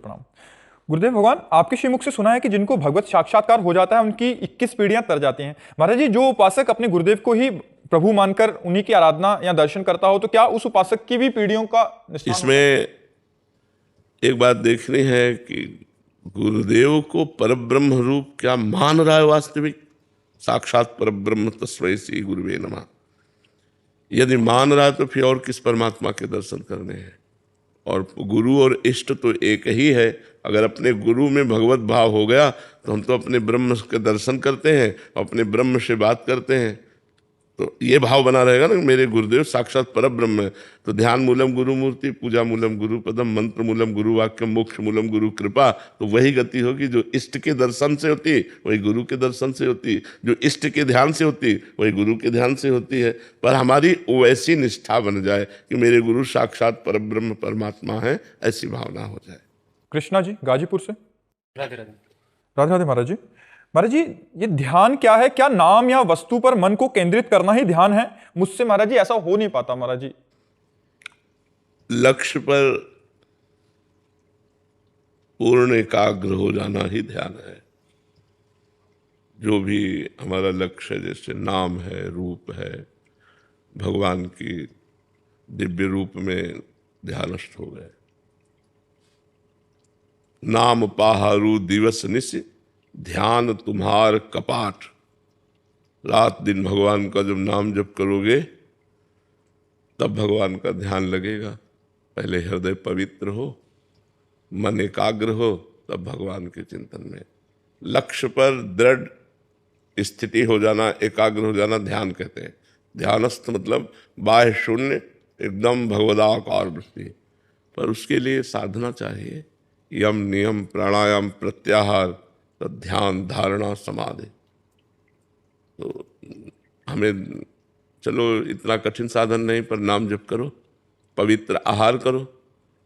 प्रणाम। गुरुदेव भगवान, आपके श्रीमुख से सुना है कि जिनको भगवत साक्षात्कार हो जाता है उनकी 21 पीढ़ियां तर जाती हैं। महाराज जी, जो उपासक अपने गुरुदेव को ही प्रभु मानकर उन्हीं की आराधना या दर्शन करता हो तो क्या उस उपासक की भी पीढ़ियों का निस्तार होता है? इसमें एक बात देखनी है कि गुरुदेव को परब्रह्म रूप क्या मान रहा है वास्तविक। साक्षात परब्रह्म तस्मै श्री गुरुवे नमः। यदि मान रहा है तो फिर और किस परमात्मा के दर्शन करने हैं। और गुरु और इष्ट तो एक ही है। अगर अपने गुरु में भगवत भाव हो गया तो हम तो अपने ब्रह्म के दर्शन करते हैं, अपने ब्रह्म से बात करते हैं। तो ये भाव बना रहेगा ना, मेरे गुरुदेव साक्षात परब्रह्म है। तो ध्यान मूलम गुरु मूर्ति, पूजा मूलम गुरु पदम, मंत्र मूलम गुरु वाक्य, मोक्ष मूलम गुरु कृपा। तो वही गति होगी जो इष्ट के दर्शन से होती, वही गुरु के दर्शन से होती। जो इष्ट के ध्यान से होती, वही गुरु के ध्यान से होती है। पर हमारी वैसी निष्ठा बन जाए कि मेरे गुरु साक्षात परब्रह्म परमात्मा है, ऐसी भावना हो जाए। कृष्णा जी गाजीपुर से। राधे राधे। राधे राधे महाराज जी। महाराज जी, ये ध्यान क्या है? क्या नाम या वस्तु पर मन को केंद्रित करना ही ध्यान है? मुझसे महाराज जी ऐसा हो नहीं पाता महाराज जी। लक्ष्य पर पूर्ण एकाग्र हो जाना ही ध्यान है। जो भी हमारा लक्ष्य है, जैसे नाम है, रूप है, भगवान की दिव्य रूप में ध्यानस्थ हो गए। नाम पाहारू दिवस निश, ध्यान तुम्हार कपाट। रात दिन भगवान का जब नाम जप करोगे तब भगवान का ध्यान लगेगा। पहले हृदय पवित्र हो, मन एकाग्र हो, तब भगवान के चिंतन में। लक्ष्य पर दृढ़ स्थिति हो जाना, एकाग्र हो जाना ध्यान कहते हैं। ध्यानस्थ मतलब बाह्य शून्य, एकदम भगवदाकार वृत्ति। पर उसके लिए साधना चाहिए। यम नियम प्राणायाम प्रत्याहार, तो ध्यान धारणा समाधि। तो हमें चलो इतना कठिन साधन नहीं, पर नाम जप करो, पवित्र आहार करो,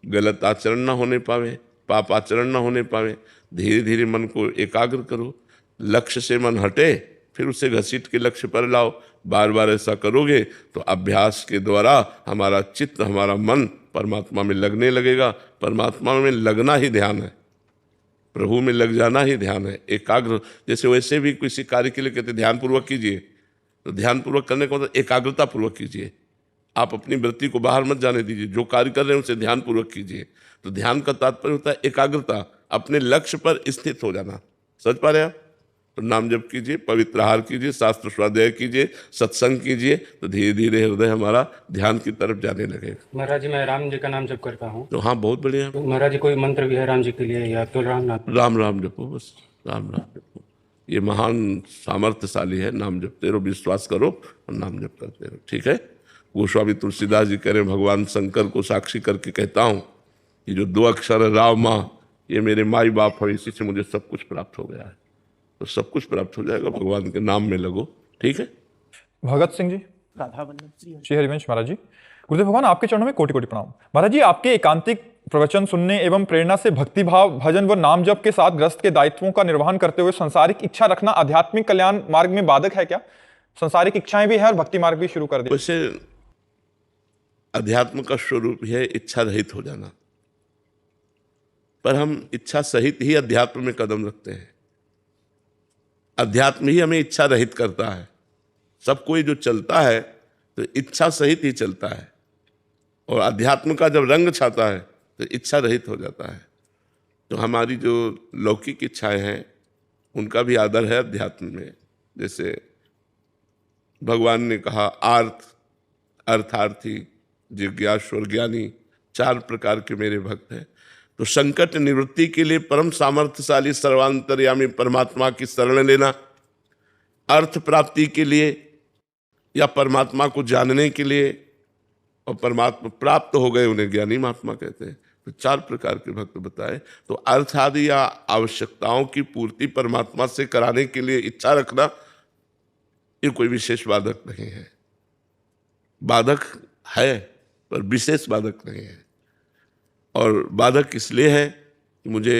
गलत आचरण ना होने पावे, पाप आचरण ना होने पावे। धीरे धीरे मन को एकाग्र करो। लक्ष्य से मन हटे, फिर उसे घसीट के लक्ष्य पर लाओ। बार बार ऐसा करोगे तो अभ्यास के द्वारा हमारा चित्त, हमारा मन परमात्मा में लगने लगेगा। परमात्मा में लगना ही ध्यान है, प्रभु में लग जाना ही ध्यान है। एकाग्र, जैसे वैसे भी किसी कार्य के लिए कहते ध्यानपूर्वक कीजिए, तो ध्यानपूर्वक करने का मतलब एकाग्रता पूर्वक कीजिए। आप अपनी वृत्ति को बाहर मत जाने दीजिए। जो कार्य कर रहे हैं उसे ध्यानपूर्वक कीजिए। तो ध्यान का तात्पर्य होता है एकाग्रता, अपने लक्ष्य पर स्थित हो जाना। समझ पा रहे हैं आप? तो नाम जप कीजिए, पवित्र आहार कीजिए, शास्त्र स्वाध्याय कीजिए, सत्संग कीजिए, तो धीरे धीरे हृदय हमारा ध्यान की तरफ जाने लगेगा। महाराज जी, मैं राम जी का नाम जप करता हूँ। तो हाँ, बहुत बढ़िया। तो महाराज जी, कोई मंत्र भी है राम जी के लिए या केवल राम नाम? राम राम जपो, बस राम राम जपो। ये महान सामर्थ्यशाली है। नाम जपते रहो, विश्वास करो और नाम जप करते रहो। ठीक है। गोस्वामी तुलसीदास जी कह रहे, भगवान शंकर को साक्षी करके कहता हूँ कि जो 2 अक्षर राव माँ, ये मेरे माई बाप है, इसी से मुझे सब कुछ प्राप्त हो गया है। तो सब कुछ प्राप्त हो जाएगा। भगवान के नाम में लगो। ठीक है। भगत सिंह जी श्री हरिवंश। महाराज जी, गुरुदेव भगवान आपके चरणों में कोटि कोटि प्रणाम। महाराज जी, आपके एकांतिक प्रवचन सुनने एवं प्रेरणा से भक्ति भाव, भजन व नाम जप के साथ ग्रस्त के दायित्वों का निर्वहन करते हुए सांसारिक इच्छा रखना आध्यात्मिक कल्याण मार्ग में बाधक है क्या? सांसारिक इच्छाएं भी है और भक्ति मार्ग भी शुरू कर दिया। वैसे अध्यात्म का स्वरूप है इच्छा रहित हो जाना, पर हम इच्छा सहित ही अध्यात्म में कदम रखते हैं। अध्यात्म ही हमें इच्छा रहित करता है। सब कोई जो चलता है तो इच्छा सहित ही चलता है, और अध्यात्म का जब रंग छाता है तो इच्छा रहित हो जाता है। तो हमारी जो लौकिक इच्छाएं हैं उनका भी आदर है अध्यात्म में। जैसे भगवान ने कहा, आर्थ, अर्थार्थी, जिज्ञासु और ज्ञानी 4 प्रकार के मेरे भक्त हैं। तो संकट निवृत्ति के लिए परम सामर्थ्यशाली सर्वांतर्यामी परमात्मा की शरण लेना, अर्थ प्राप्ति के लिए या परमात्मा को जानने के लिए, और परमात्मा प्राप्त हो गए उन्हें ज्ञानी महात्मा कहते हैं। तो 4 प्रकार के भक्त बताए। तो अर्थ आदि या आवश्यकताओं की पूर्ति परमात्मा से कराने के लिए इच्छा रखना, ये कोई विशेष बाधक नहीं है। बाधक है पर विशेष बाधक नहीं है। और बाधक इसलिए है कि मुझे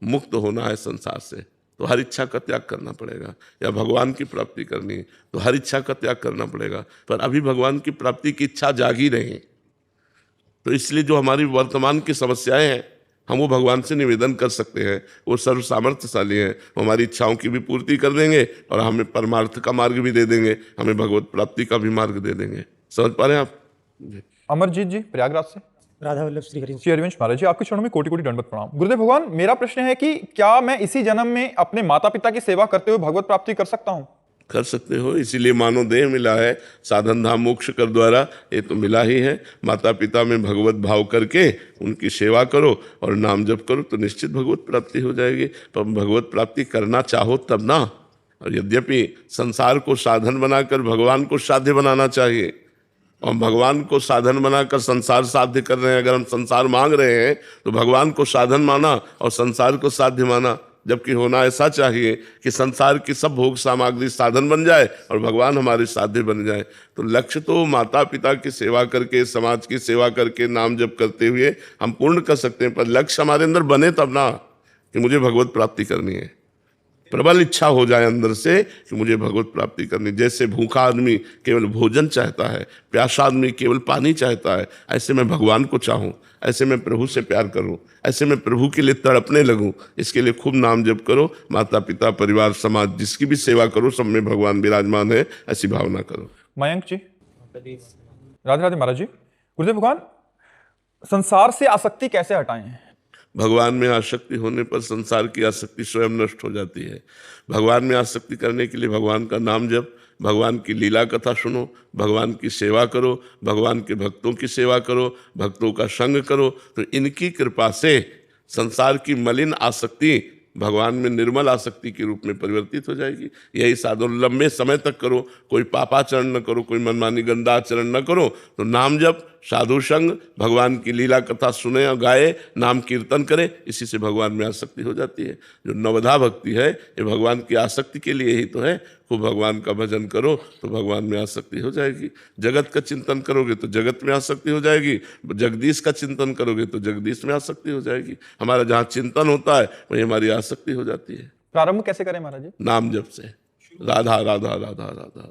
मुक्त होना है संसार से, तो हर इच्छा का त्याग करना पड़ेगा। या भगवान की प्राप्ति करनी है तो हर इच्छा का त्याग करना पड़ेगा। पर अभी भगवान की प्राप्ति की इच्छा जागी नहीं, तो इसलिए जो हमारी वर्तमान की समस्याएं हैं, हम वो भगवान से निवेदन कर सकते हैं। वो सर्व सामर्थ्यशाली हैं, वो हमारी इच्छाओं की भी पूर्ति कर देंगे और हमें परमार्थ का मार्ग भी दे देंगे, हमें भगवत प्राप्ति का भी मार्ग दे देंगे। समझ पा रहे हैं आप? अमरजीत जी प्रयागराज से। राधा वल्लभ श्री हरिवंश। श्री हरिवंश महाराज जी, आपके चरणों में कोटि कोटि दंडवत प्रणाम। गुरुदेव भगवान, मेरा प्रश्न है कि क्या मैं इसी जन्म में अपने माता पिता की सेवा करते हुए भगवत प्राप्ति कर सकता हूँ? कर सकते हो, इसीलिए मानव देह मिला है, साधन धाम मोक्ष कर द्वारा, ये तो मिला ही है। माता पिता में भगवत भाव करके उनकी सेवा करो और नाम जप करो तो निश्चित भगवत प्राप्ति हो जाएगी। पर भगवत प्राप्ति करना चाहो तब ना। और यद्यपि संसार को साधन बनाकर भगवान को साध्य बनाना चाहिए, और भगवान को साधन बनाकर संसार साध्य कर रहे हैं। अगर हम संसार मांग रहे हैं तो भगवान को साधन माना और संसार को साध्य माना, जबकि होना ऐसा चाहिए कि संसार की सब भोग सामग्री साधन बन जाए और भगवान हमारे साध्य बन जाए। तो लक्ष्य तो माता पिता की सेवा करके, समाज की सेवा करके, नाम जप करते हुए हम पूर्ण कर सकते हैं। पर लक्ष्य हमारे अंदर बने तब ना कि मुझे भगवत प्राप्ति करनी है, प्रबल इच्छा हो जाए अंदर से कि मुझे भगवत प्राप्ति करनी। जैसे भूखा आदमी केवल भोजन चाहता है, प्यासा आदमी केवल पानी चाहता है, ऐसे मैं भगवान को चाहूँ, ऐसे मैं प्रभु से प्यार करूँ, ऐसे मैं प्रभु के लिए तड़पने लगूँ। इसके लिए खूब नाम जप करो, माता पिता परिवार समाज जिसकी भी सेवा करो, सब में भगवान विराजमान है, ऐसी भावना करो। मयंक जी। राधे राधे महाराज जी। गुरुदेव भगवान, संसार से आसक्ति कैसे हटाएं? भगवान में आसक्ति होने पर संसार की आसक्ति स्वयं नष्ट हो जाती है। भगवान में आसक्ति करने के लिए भगवान का नाम जप, भगवान की लीला कथा सुनो, भगवान की सेवा करो, भगवान के भक्तों की सेवा करो, भक्तों का संग करो, तो इनकी कृपा से संसार की मलिन आसक्ति भगवान में निर्मल आसक्ति के रूप में परिवर्तित हो जाएगी। यही साधन लंबे समय तक करो, कोई पापाचरण न करो, कोई मनमानी गंदा आचरण न करो, तो नाम जप, साधु संग, भगवान की लीला कथा सुने और गाए, नाम कीर्तन करे, इसी से भगवान में आसक्ति हो जाती है। जो नवधा भक्ति है ये भगवान की आसक्ति के लिए ही तो है। खूब भगवान का भजन करो तो भगवान में आसक्ति हो जाएगी। जगत का चिंतन करोगे तो जगत में आसक्ति हो जाएगी, जगदीश का चिंतन करोगे तो जगदीश में आसक्ति हो जाएगी। हमारा जहाँ चिंतन होता है वहीं हमारी आसक्ति हो जाती है। प्रारंभ कैसे करें महाराज जी? नाम जप से, राधा राधा राधा राधा।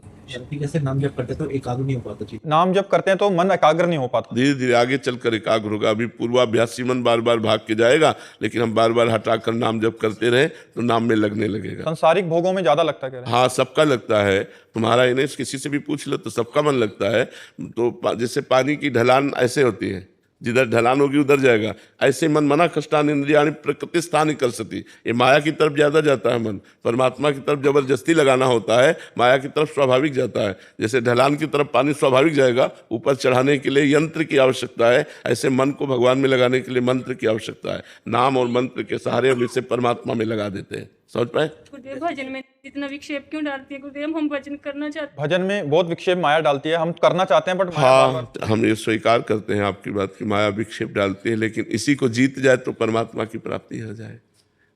जैसे नाम जप करते तो एकाग्र नहीं हो पाता जी। नाम जप करते हैं तो मन एकाग्र नहीं हो पाता। धीरे धीरे आगे चलकर एकाग्र होगा। अभी पूर्वाभ्यासी मन बार बार भाग के जाएगा, लेकिन हम बार बार हटाकर नाम जप करते रहे तो नाम में लगने लगेगा। सांसारिक भोगों में ज्यादा लगता है? हाँ, सबका लगता है। तुम्हारा इन्हें किसी से भी पूछ लो तो सबका मन लगता है। तो जैसे पानी की ढलान ऐसे होती है, जिधर ढलान होगी उधर जाएगा। ऐसे मन मना कष्टान इंद्रियाणि प्रकृति स्थान कर सती, ये माया की तरफ ज्यादा जाता है मन। परमात्मा की तरफ जबरदस्ती लगाना होता है, माया की तरफ स्वाभाविक जाता है। जैसे ढलान की तरफ पानी स्वाभाविक जाएगा, ऊपर चढ़ाने के लिए यंत्र की आवश्यकता है, ऐसे मन को भगवान में लगाने के लिए मंत्र की आवश्यकता है। नाम और मंत्र के सहारे हम इसे परमात्मा में लगा देते हैं। समझ पाए? गुरुदेव, भजन में इतना विक्षेप क्यों डालती है गुरुदेव? हम भजन करना चाहते हैं। भजन में बहुत विक्षेप माया डालती है, हम करना चाहते हैं बट हाँ, हम ये स्वीकार करते हैं आपकी बात की माया विक्षेप डालती है, लेकिन इसी को जीत जाए तो परमात्मा की प्राप्ति हो जाए,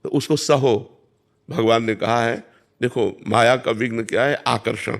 तो उसको सहो। भगवान ने कहा है, देखो माया का विघ्न क्या है? आकर्षण,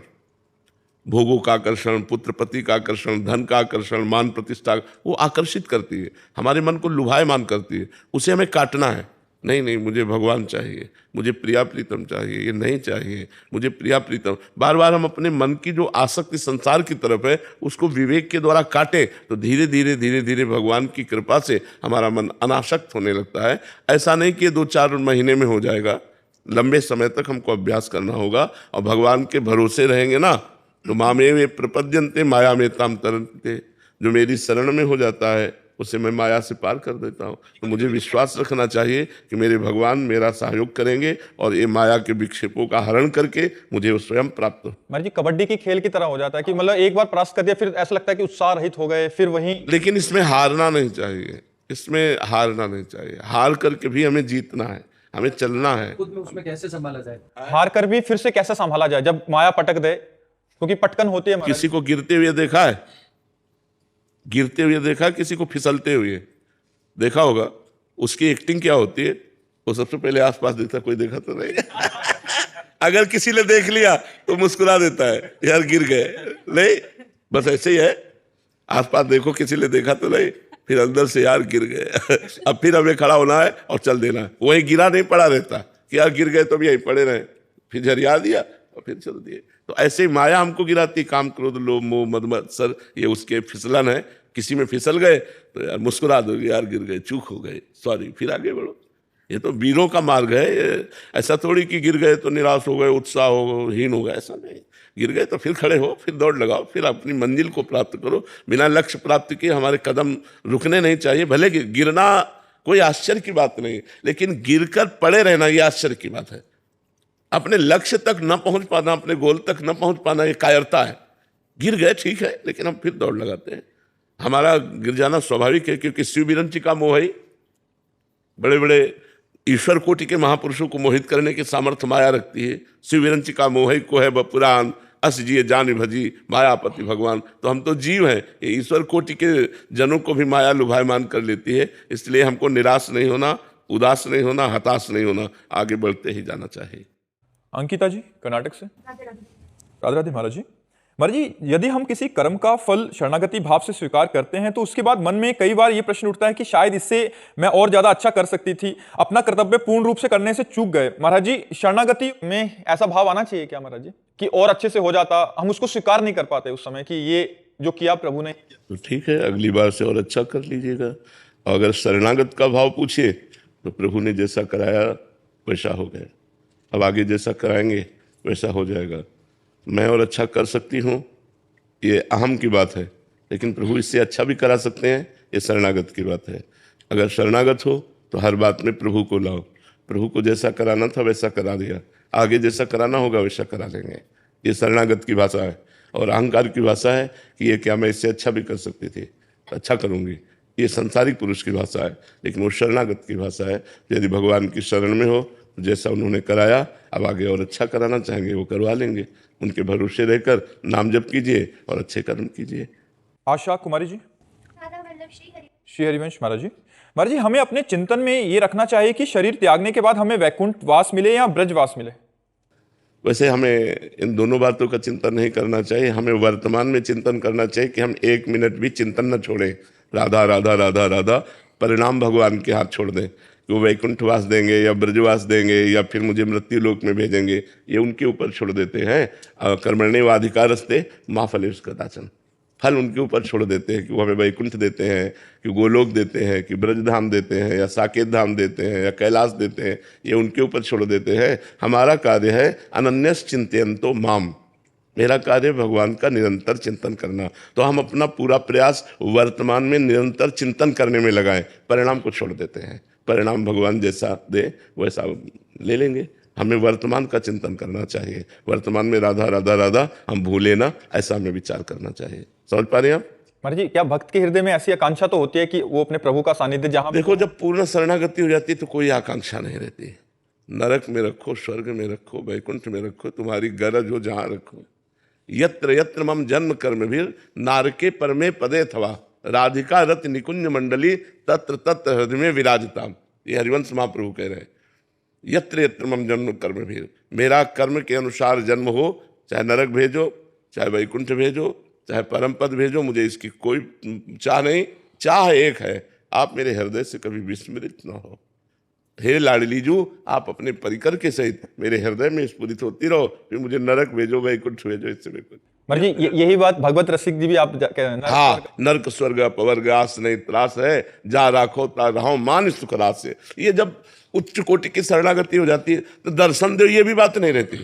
भोगों का आकर्षण, पुत्र पति का आकर्षण, धन का आकर्षण, मान प्रतिष्ठा, वो आकर्षित करती है, हमारे मन को लुभायमान करती है। उसे हमें काटना है। नहीं नहीं, मुझे भगवान चाहिए, मुझे प्रिया प्रीतम चाहिए, ये नहीं चाहिए, मुझे प्रिया प्रीतम। बार बार हम अपने मन की जो आसक्ति संसार की तरफ है उसको विवेक के द्वारा काटे तो धीरे धीरे धीरे धीरे भगवान की कृपा से हमारा मन अनासक्त होने लगता है। ऐसा नहीं कि 2-4 महीने में हो जाएगा, लंबे समय तक हमको अभ्यास करना होगा। और भगवान के भरोसे रहेंगे ना तो मामेवे प्रपद्यन्ते माया में ताम तरन्ते, जो मेरी शरण में हो जाता है उसे मैं माया से पार कर देता हूँ। तो मुझे विश्वास रखना चाहिए कि मेरे भगवान मेरा सहयोग करेंगे और ये माया के विक्षेपों का हरण करके मुझे वो स्वयं प्राप्त हो। महाराज जी, कबड्डी की खेल की तरह हो जाता है कि मतलब एक बार परास्त कर दिया फिर ऐसा लगता है कि उत्साह रहित हो गए, फिर वहीं। लेकिन इसमें हारना नहीं चाहिए, इसमें हारना नहीं चाहिए। हार करके भी हमें जीतना है, हमें चलना है। खुद में उसमें कैसे संभाला जाए? हार कर भी फिर से कैसे संभाला जाए जब माया पटक दे, क्योंकि पटकन होती है। किसी को गिरते हुए देखा है? गिरते हुए देखा, किसी को फिसलते हुए देखा होगा। उसकी एक्टिंग क्या होती है? वो सबसे पहले आसपास देखता, कोई देखा तो नहीं। अगर किसी ने देख लिया तो मुस्कुरा देता है, यार गिर गए। नहीं, बस ऐसे ही है। आसपास देखो, किसी ने देखा तो नहीं, फिर अंदर से यार गिर गए। अब फिर हमें खड़ा होना है और चल देना है। वहीं गिरा नहीं पड़ा रहता कि यार गिर गए तो भी यहीं पड़े रहे, फिर झरिया दिया और फिर चल दिए। तो ऐसे ही माया हमको गिराती, काम क्रोध लोभ मोह मद मत्सर, ये उसके फिसलन है। किसी में फिसल गए तो यार मुस्कुरा दो, यार गिर गए, चूक हो गए, सॉरी, फिर आगे बढ़ो। ये तो वीरों का मार्ग है। ऐसा थोड़ी कि गिर गए तो निराश हो गए, उत्साह हो, हीन हो गए, ऐसा नहीं। गिर गए तो फिर खड़े हो, फिर दौड़ लगाओ, फिर अपनी मंजिल को प्राप्त करो। बिना लक्ष्य प्राप्ति के हमारे कदम रुकने नहीं चाहिए। भले गिरना कोई आश्चर्य की बात नहीं, लेकिन गिरकर पड़े रहना ये आश्चर्य की बात है। अपने लक्ष्य तक न पहुंच पाना, अपने गोल तक न पहुंच पाना, ये कायरता है। गिर गए ठीक है, लेकिन हम फिर दौड़ लगाते हैं। हमारा गिर जाना स्वाभाविक है, क्योंकि शिव विरंचिका मोहि, बड़े बड़े ईश्वर कोटि के महापुरुषों को मोहित करने की सामर्थ्य माया रखती है। शिव विरंचिका मोहि को है बपुराण, अस जिए जान भजी मायापति भगवान। तो हम तो जीव हैं, ये ईश्वर कोटि के जनों को भी माया लुभायमान कर लेती है। इसलिए हमको निराश नहीं होना, उदास नहीं होना, हताश नहीं होना, आगे बढ़ते ही जाना चाहिए। अंकिता जी कर्नाटक से। राधे राधे महाराज जी। महाराज जी, यदि हम किसी कर्म का फल शरणागति भाव से स्वीकार करते हैं तो उसके बाद मन में कई बार ये प्रश्न उठता है कि शायद इससे मैं और ज्यादा अच्छा कर सकती थी, अपना कर्तव्य पूर्ण रूप से करने से चूक गए। महाराज जी, शरणागति में ऐसा भाव आना चाहिए क्या महाराज जी, कि और अच्छे से हो जाता, हम उसको स्वीकार नहीं कर पाते उस समय कि ये जो किया प्रभु ने। तो ठीक है, अगली बार से और अच्छा कर लीजिएगा। और अगर शरणागत का भाव पूछिए तो प्रभु ने जैसा कराया वैसा हो गया, अब आगे जैसा कराएंगे वैसा हो जाएगा। मैं और अच्छा कर सकती हूँ, ये अहम की बात है, लेकिन प्रभु इससे अच्छा भी करा सकते हैं, ये शरणागत की बात है। अगर शरणागत हो तो हर बात में प्रभु को लाओ। प्रभु को जैसा कराना था वैसा करा दिया, आगे जैसा कराना होगा वैसा करा लेंगे। ये शरणागत की भाषा है। और अहंकार की भाषा है कि ये क्या मैं इससे अच्छा भी कर सकती थी, अच्छा करूँगी, ये संसारिक पुरुष की भाषा है। लेकिन वो शरणागत की भाषा है। यदि भगवान की शरण में हो, जैसा उन्होंने कराया, अब आगे और अच्छा कराना चाहेंगे वो करवा लेंगे। उनके भरोसे रहकर नाम जप कीजिए और अच्छे कर्म कीजिए। आशा कुमारी जी। श्री हरिवंश महाराज जी। महाराज जी, हमें अपने चिंतन में ये रखना चाहिए कि शरीर त्यागने के बाद हमें वैकुंठ वास मिले या ब्रजवास मिले। वैसे हमें इन दोनों बातों का चिंतन नहीं करना चाहिए। हमें वर्तमान में चिंतन करना चाहिए कि हम एक मिनट भी चिंतन न छोड़ें, राधा राधा राधा राधा। परिणाम भगवान के हाथ छोड़ दें कि वो वैकुंठवास देंगे या ब्रजवास देंगे या फिर मुझे मृत्यु लोक में भेजेंगे, ये उनके ऊपर छोड़ देते हैं। कर्मण्येवाधिकारस्ते मा फलेषु कदाचन। फल उनके ऊपर छोड़ देते हैं कि वो हमें वैकुंठ देते हैं, कि गोलोक देते हैं, कि ब्रजधाम देते हैं, या साकेत धाम देते हैं, या कैलाश देते हैं, ये उनके ऊपर छोड़ देते हैं। हमारा कार्य है अनन्यस चिंतयन्तो माम, मेरा कार्य भगवान का निरंतर चिंतन करना। तो हम अपना पूरा प्रयास वर्तमान में निरंतर चिंतन करने में लगाएं, परिणाम को छोड़ देते हैं। परिणाम भगवान जैसा दे वैसा ले लेंगे। हमें वर्तमान का चिंतन करना चाहिए। वर्तमान में राधा राधा राधा हम भूले ना, ऐसा हमें विचार करना चाहिए। समझ पा रहे हैं आप महाराज जी? क्या भक्त के हृदय में ऐसी आकांक्षा तो होती है कि वो अपने प्रभु का सानिध्य जहां देखो, जब पूर्ण शरणागति हो जाती है तो कोई आकांक्षा नहीं रहती। नरक में रखो, स्वर्ग में रखो, वैकुंठ में रखो, तुम्हारी गरज हो जहां रखो। यत्र यत्र मम जन्म कर्म भी नारके परमे पदे थवा राधिका रत निकुंज मंडली तत्र तत्र हृदय में विराजताम। ये हरिवंश महाप्रभु कह रहे हैं। यत्र यत्र मम जन्म कर्म भी, मेरा कर्म के अनुसार जन्म हो, चाहे नरक भेजो, चाहे वैकुंठ भेजो, चाहे परम पद भेजो, मुझे इसकी कोई चाह नहीं। चाह एक है, आप मेरे हृदय से कभी विस्मृत न हो। हे लाडलीजू, आप अपने परिकर के सहित मेरे हृदय में स्फुरित होती रहो। फिर मुझे नरक भेजो, वैकुंठ भेजो, इससे कुछ। महाराज जी, यही बात भगवत रसिक जी भी आप कह रहे हैं ना? हाँ, नरक स्वर्ग अपवर्ग आस नहीं त्रास है, जा राखो ता रहो मान सुख रास से। ये जब उच्च कोटि की शरणागति हो जाती है तो दर्शन दो, ये भी बात नहीं रहती।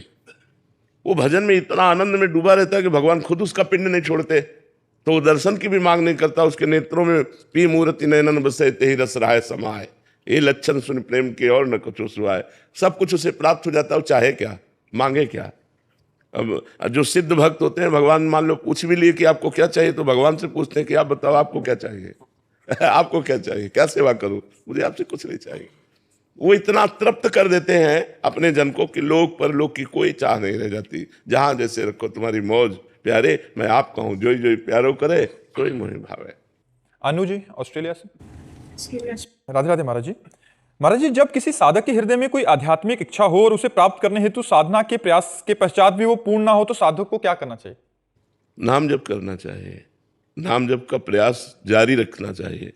वो भजन में इतना आनंद में डूबा रहता है कि भगवान खुद उसका पिंड नहीं छोड़ते, तो वो दर्शन की भी मांग नहीं करता। उसके नेत्रों में पी मूर्ति नयनन बसे ते ही रस रहाय समाए, ये लक्षण सुन प्रेम के और न कुछ सुहाए। सब कुछ उसे प्राप्त हो जाता है, वो चाहे क्या, मांगे क्या। अब जो सिद्ध भक्त होते हैं, भगवान मान लो पूछ भी लिए कि आपको क्या चाहिए, तो भगवान से पूछते हैं कि आप बताओ आपको क्या चाहिए आपको क्या चाहिए, क्या सेवा करूं, मुझे आपसे कुछ नहीं चाहिए। वो इतना तृप्त कर देते हैं अपने जन को कि लोक परलोक की कोई चाह नहीं रह जाती। जहां जैसे रखो तुम्हारी मौज प्यारे, मैं आपका हूं, जो जो प्यारो करे कोई मोहि भावे। अनु जी ऑस्ट्रेलिया से। राधे राधे महाराज जी। महाराज जी, जब किसी साधक के हृदय में कोई आध्यात्मिक इच्छा हो और उसे प्राप्त करने हेतु साधना के प्रयास के पश्चात भी वो पूर्ण ना हो, तो साधक को क्या करना चाहिए? नाम जप करना चाहिए। नाम जप का प्रयास जारी रखना चाहिए।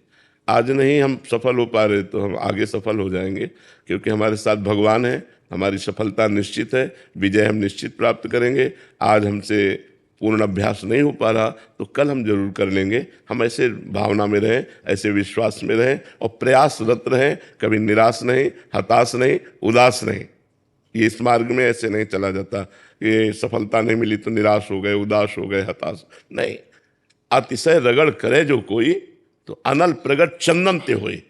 आज नहीं हम सफल हो पा रहे तो हम आगे सफल हो जाएंगे, क्योंकि हमारे साथ भगवान है। हमारी सफलता निश्चित है, विजय हम निश्चित प्राप्त करेंगे। आज हमसे पूर्ण अभ्यास नहीं हो पा रहा तो कल हम जरूर कर लेंगे। हम ऐसे भावना में रहें, ऐसे विश्वास में रहें और प्रयासरत रहें, कभी निराश नहीं, हताश नहीं, उदास नहीं। ये इस मार्ग में ऐसे नहीं चला जाता, ये सफलता नहीं मिली तो निराश हो गए, उदास हो गए, हताश नहीं। अतिशय रगड़ करे जो कोई तो अनल प्रगट चंदन ते होए।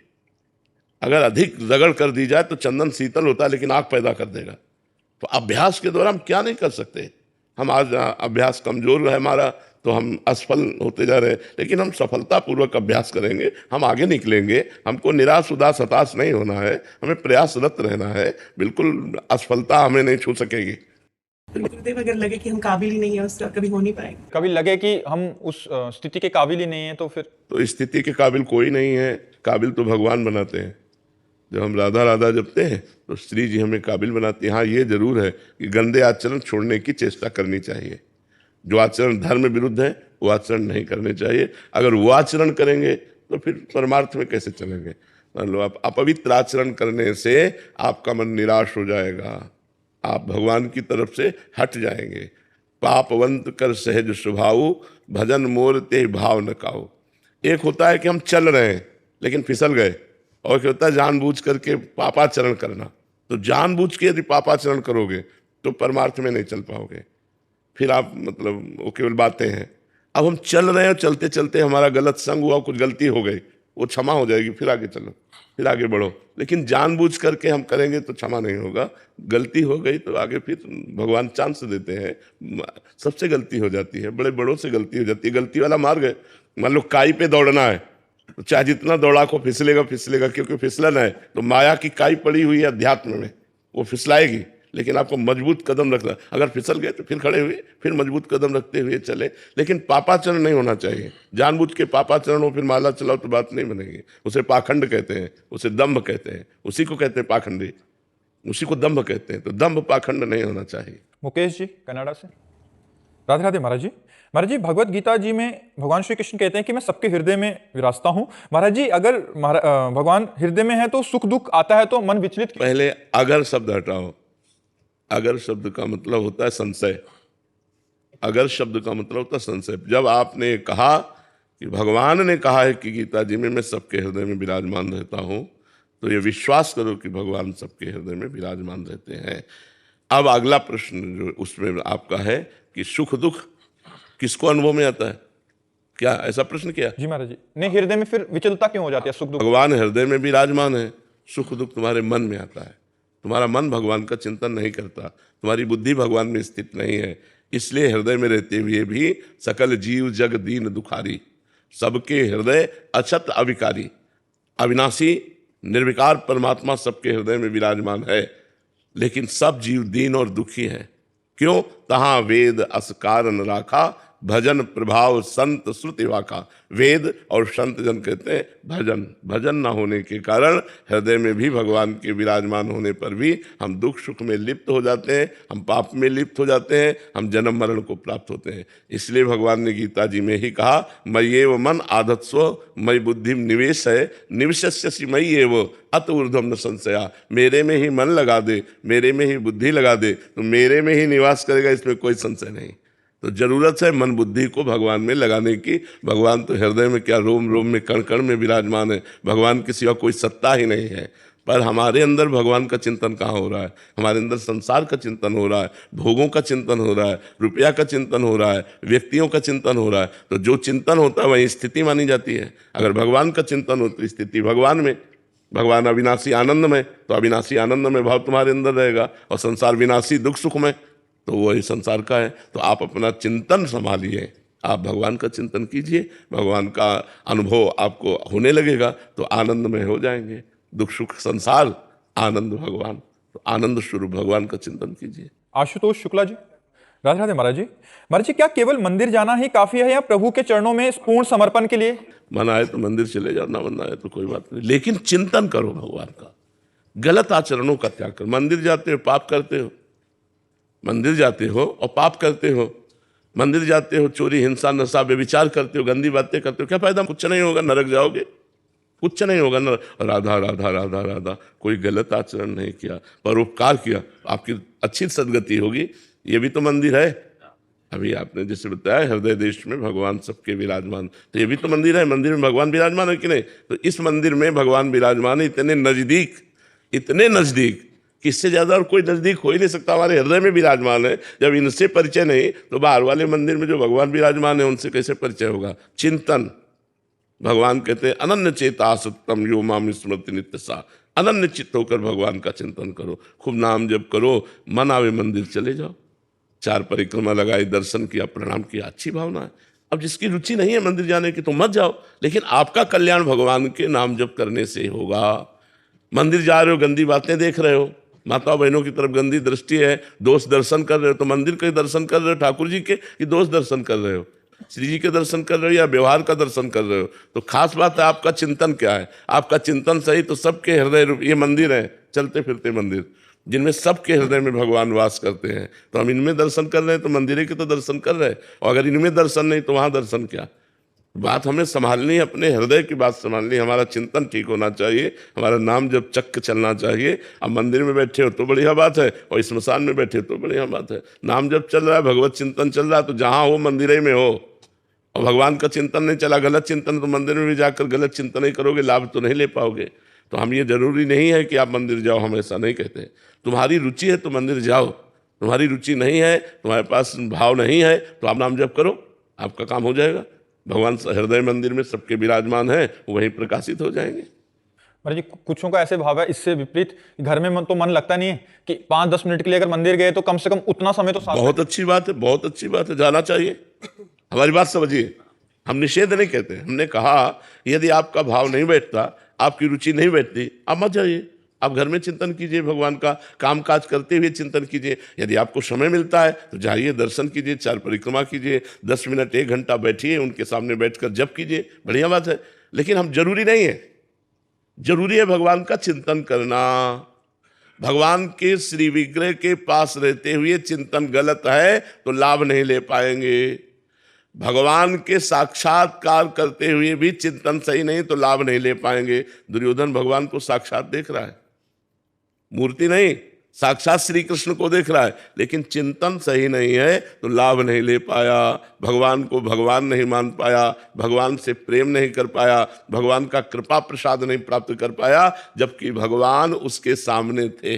अगर अधिक रगड़ कर दी जाए तो चंदन शीतल होता है लेकिन आग पैदा कर देगा। तो अभ्यास के दौरान हम क्या नहीं कर सकते। हम आज अभ्यास कमजोर है हमारा तो हम असफल होते जा रहे हैं, लेकिन हम सफलतापूर्वक अभ्यास करेंगे, हम आगे निकलेंगे। हमको निराश उदास हताश नहीं होना है, हमें प्रयासरत रहना है। बिल्कुल असफलता हमें नहीं छू सकेगी। गुरुदेव अगर लगे कि हम काबिल ही नहीं है उसका, कभी हो नहीं पाएंगे। कभी लगे कि हम उस स्थिति के काबिल ही नहीं है तो फिर? तो स्थिति के काबिल कोई नहीं है, काबिल तो भगवान बनाते हैं। जब हम राधा राधा जपते हैं तो श्री जी हमें काबिल बनाती हैं। हाँ, ये जरूर है कि गंदे आचरण छोड़ने की चेष्टा करनी चाहिए। जो आचरण धर्म विरुद्ध है वो आचरण नहीं करने चाहिए। अगर वो आचरण करेंगे तो फिर परमार्थ में कैसे चलेंगे। मान लो आप अपवित्र आचरण करने से आपका मन निराश हो जाएगा, आप भगवान की तरफ से हट जाएंगे। पापवंत कर सहज स्वभाव, भजन मोर ते भाव न काओ। एक होता है कि हम चल रहे हैं लेकिन फिसल गए, और क्या होता है जानबूझ करके पापाचरण करना। तो जानबूझ के यदि पापाचरण करोगे तो परमार्थ में नहीं चल पाओगे, फिर आप मतलब वो केवल बातें हैं। अब हम चल रहे हैं, चलते चलते हमारा गलत संग हुआ, कुछ गलती हो गई, वो क्षमा हो जाएगी, फिर आगे चलो, फिर आगे बढ़ो। लेकिन जानबूझ करके हम करेंगे तो क्षमा नहीं होगा। गलती हो गई तो आगे फिर भगवान चांस देते हैं। सबसे गलती हो जाती है, बड़े बड़ों से गलती हो जाती है। गलती वाला मार्ग है। मान लो काई पे दौड़ना है तो चाहे जितना दौड़ा को फिसलेगा फिसलेगा, क्योंकि फिसलन है तो माया की काई पड़ी हुई है अध्यात्म में, वो फिसलाएगी। लेकिन आपको मजबूत कदम रखना। अगर फिसल गए तो फिर खड़े हुए, फिर मजबूत कदम रखते हुए चले। लेकिन पापाचरण नहीं होना चाहिए। जानबूझ के पापाचरण हो फिर माला चलाओ तो बात नहीं बनेगी। उसे पाखंड कहते हैं, उसे दंभ कहते हैं, उसी को कहते हैं पाखंडी, उसी को दंभ कहते हैं। तो दंभ पाखंड नहीं होना चाहिए। मुकेश जी कनाडा से। राधे राधे महाराज जी। महाराज जी, भगवत गीता जी में भगवान श्री कृष्ण कहते हैं कि मैं सबके हृदय में विराजता हूं। महाराज जी, अगर भगवान हृदय में है तो सुख दुख आता है तो मन विचलित। पहले अगर शब्द हटाओ। अगर शब्द का मतलब होता है संशय। अगर शब्द का मतलब होता है संशय। जब आपने कहा कि भगवान ने कहा है कि गीता जी में मैं सबके हृदय में विराजमान रहता हूं, तो ये विश्वास करो कि भगवान सबके हृदय में विराजमान रहते हैं। अब अगला प्रश्न जो उसमें आपका है कि सुख दुख किसको अनुभव में आता है, क्या ऐसा प्रश्न किया? जी महाराज जी। नहीं, हृदय में फिर विचलता क्यों हो जाती है? सुख दुख भगवान हृदय में विराजमान है, सुख दुख तुम्हारे मन में आता है। तुम्हारा मन भगवान का चिंतन नहीं करता, तुम्हारी बुद्धि भगवान में स्थित नहीं है। इसलिए हृदय में रहते हुए भी सकल जीव जग दीन दुखारी, सबके हृदय अछत अविकारी, अविनाशी निर्विकार परमात्मा सबके हृदय में विराजमान है। लेकिन सब जीव दीन और दुखी हैं। क्यों? तहां वेद अस कारण राखा, भजन प्रभाव संत श्रुति वाका। वेद और संत जन कहते हैं भजन, भजन ना होने के कारण हृदय में भी भगवान के विराजमान होने पर भी हम दुख सुख में लिप्त हो जाते हैं, हम पाप में लिप्त हो जाते हैं, हम जन्म मरण को प्राप्त होते हैं। इसलिए भगवान ने गीता जी में ही कहा, मय्येव मन आधत्स्व मयि बुद्धि निवेश है, निविशस्यसि मय्येव अत ऊर्ध्वं न संशया। मेरे में ही मन लगा दे, मेरे में ही बुद्धि लगा दे तो मेरे में ही निवास करेगा, इसमें कोई संशय नहीं। तो जरूरत है मन बुद्धि को भगवान में लगाने की। भगवान तो हृदय में क्या, रोम रोम में कण कण में विराजमान है। भगवान के सिवा कोई सत्ता ही नहीं है। पर हमारे अंदर भगवान का चिंतन कहाँ हो रहा है? हमारे अंदर संसार का चिंतन हो रहा है, भोगों का चिंतन हो रहा है, रुपया का चिंतन हो रहा है, व्यक्तियों का चिंतन हो रहा है। तो जो चिंतन होता है वही स्थिति मानी जाती है। अगर भगवान का चिंतन हो तो स्थिति भगवान में। भगवान अविनाशी आनंद में, तो अविनाशी आनंद में भाव तुम्हारे अंदर रहेगा। और संसार विनाशी दुख सुख में, तो वही संसार का है। तो आप अपना चिंतन संभालिए, आप भगवान का चिंतन कीजिए, भगवान का अनुभव आपको होने लगेगा तो आनंद में हो जाएंगे। दुख सुख संसार, आनंद भगवान। तो आनंद स्वरूप भगवान का चिंतन कीजिए। आशुतोष शुक्ला जी। राधे राधे महाराज जी। महाराज जी, क्या केवल मंदिर जाना ही काफी है या प्रभु के चरणों में पूर्ण समर्पण के लिए? मन आए तो मंदिर चले जाओ, ना मन आए तो कोई बात नहीं, लेकिन चिंतन करो भगवान का। गलत आचरणों का त्याग करो। मंदिर जाते हो पाप करते हो, मंदिर जाते हो और पाप करते हो, मंदिर जाते हो चोरी हिंसा नशा व्यभिचार करते हो, गंदी बातें करते हो, क्या फायदा? कुछ नहीं होगा, नरक जाओगे, कुछ नहीं होगा। राधा राधा राधा राधा, कोई गलत आचरण नहीं किया, परोपकार किया, आपकी अच्छी सदगति होगी। ये भी तो मंदिर है। अभी आपने जैसे बताया हृदय देश में भगवान सबके विराजमान, तो ये भी तो मंदिर है, मंदिर में भगवान विराजमान है कि नहीं? तो इस मंदिर में भगवान विराजमान है इतने नजदीक कि इससे ज्यादा और कोई नजदीक हो ही नहीं सकता। हमारे हृदय में विराजमान है, जब इनसे परिचय नहीं तो बाहर वाले मंदिर में जो भगवान विराजमान है उनसे कैसे परिचय होगा? चिंतन, भगवान कहते हैं अनन्य चेता सत्यम यो माम स्मृति नित्य सा, अनन्य चित्त होकर भगवान का चिंतन करो, खूब नाम जप करो, मन आवे मंदिर चले जाओ, 4 परिक्रमा लगाई, दर्शन किया, प्रणाम किया, अच्छी भावना है। अब जिसकी रुचि नहीं है मंदिर जाने की तो मत जाओ, लेकिन आपका कल्याण भगवान के नाम जप करने से होगा। मंदिर जा रहे हो, गंदी बातें देख रहे हो, माता बहनों की तरफ गंदी दृष्टि है, दोष दर्शन कर रहे हो, तो मंदिर के दर्शन कर रहे हो ठाकुर जी के कि दोष दर्शन कर रहे हो? श्री जी के दर्शन कर रहे हो या व्यवहार का दर्शन कर रहे हो? तो खास बात है आपका चिंतन क्या है। आपका चिंतन सही तो सबके हृदय रूप ये मंदिर है, चलते फिरते मंदिर जिनमें सबके हृदय में भगवान वास करते हैं। तो हम इनमें दर्शन कर रहे हैं तो मंदिर के तो दर्शन कर रहे हैं, और अगर इनमें दर्शन नहीं तो वहां दर्शन क्या? बात हमें संभालनी है, अपने हृदय की बात संभालनी है। हमारा चिंतन ठीक होना चाहिए, हमारा नाम जब चक्क चलना चाहिए। अब मंदिर में बैठे हो तो बढ़िया बात है, और स्मशान में बैठे हो तो बढ़िया बात है। नाम जब चल रहा है, भगवत चिंतन चल रहा है, तो जहां हो मंदिर ही में हो। और भगवान का चिंतन नहीं चला, गलत चिंतन, तो मंदिर में भी जाकर गलत चिंतन ही करोगे, लाभ तो नहीं ले पाओगे। तो हम ये जरूरी नहीं है कि आप मंदिर जाओ, हम ऐसा नहीं कहते। तुम्हारी रुचि है तो मंदिर जाओ, तुम्हारी रुचि नहीं है, तुम्हारे पास भाव नहीं है, तो आप नाम जप करो, आपका काम हो जाएगा। भगवान हृदय मंदिर में सबके विराजमान है, वहीं प्रकाशित हो जाएंगे। महाराज जी, कुछों का ऐसे भाव है इससे विपरीत, घर में तो मन लगता नहीं है कि 5-10 मिनट के लिए अगर मंदिर गए तो कम से कम उतना समय तो साथ। बहुत अच्छी बात है, बहुत अच्छी बात है, जाना चाहिए। हमारी बात समझिए, हम निषेध नहीं कहते, हमने कहा यदि आपका भाव नहीं बैठता, आपकी रुचि नहीं बैठती, आप मत जाइए। आप घर में चिंतन कीजिए, भगवान का काम काज करते हुए चिंतन कीजिए। यदि आपको समय मिलता है तो जाइए, दर्शन कीजिए, 4 परिक्रमा कीजिए, 10 मिनट 1 घंटा बैठिए, उनके सामने बैठकर जप कीजिए, बढ़िया बात है। लेकिन हम जरूरी नहीं है, जरूरी है भगवान का चिंतन करना। भगवान के श्री विग्रह के पास रहते हुए चिंतन गलत है तो लाभ नहीं ले पाएंगे। भगवान के साक्षात्कार करते हुए भी चिंतन सही नहीं तो लाभ नहीं ले पाएंगे। दुर्योधन भगवान को साक्षात देख रहा है, मूर्ति नहीं, साक्षात श्री कृष्ण को देख रहा है, लेकिन चिंतन सही नहीं है तो लाभ नहीं ले पाया, भगवान को भगवान नहीं मान पाया, भगवान से प्रेम नहीं कर पाया, भगवान का कृपा प्रसाद नहीं प्राप्त कर पाया, जबकि भगवान उसके सामने थे।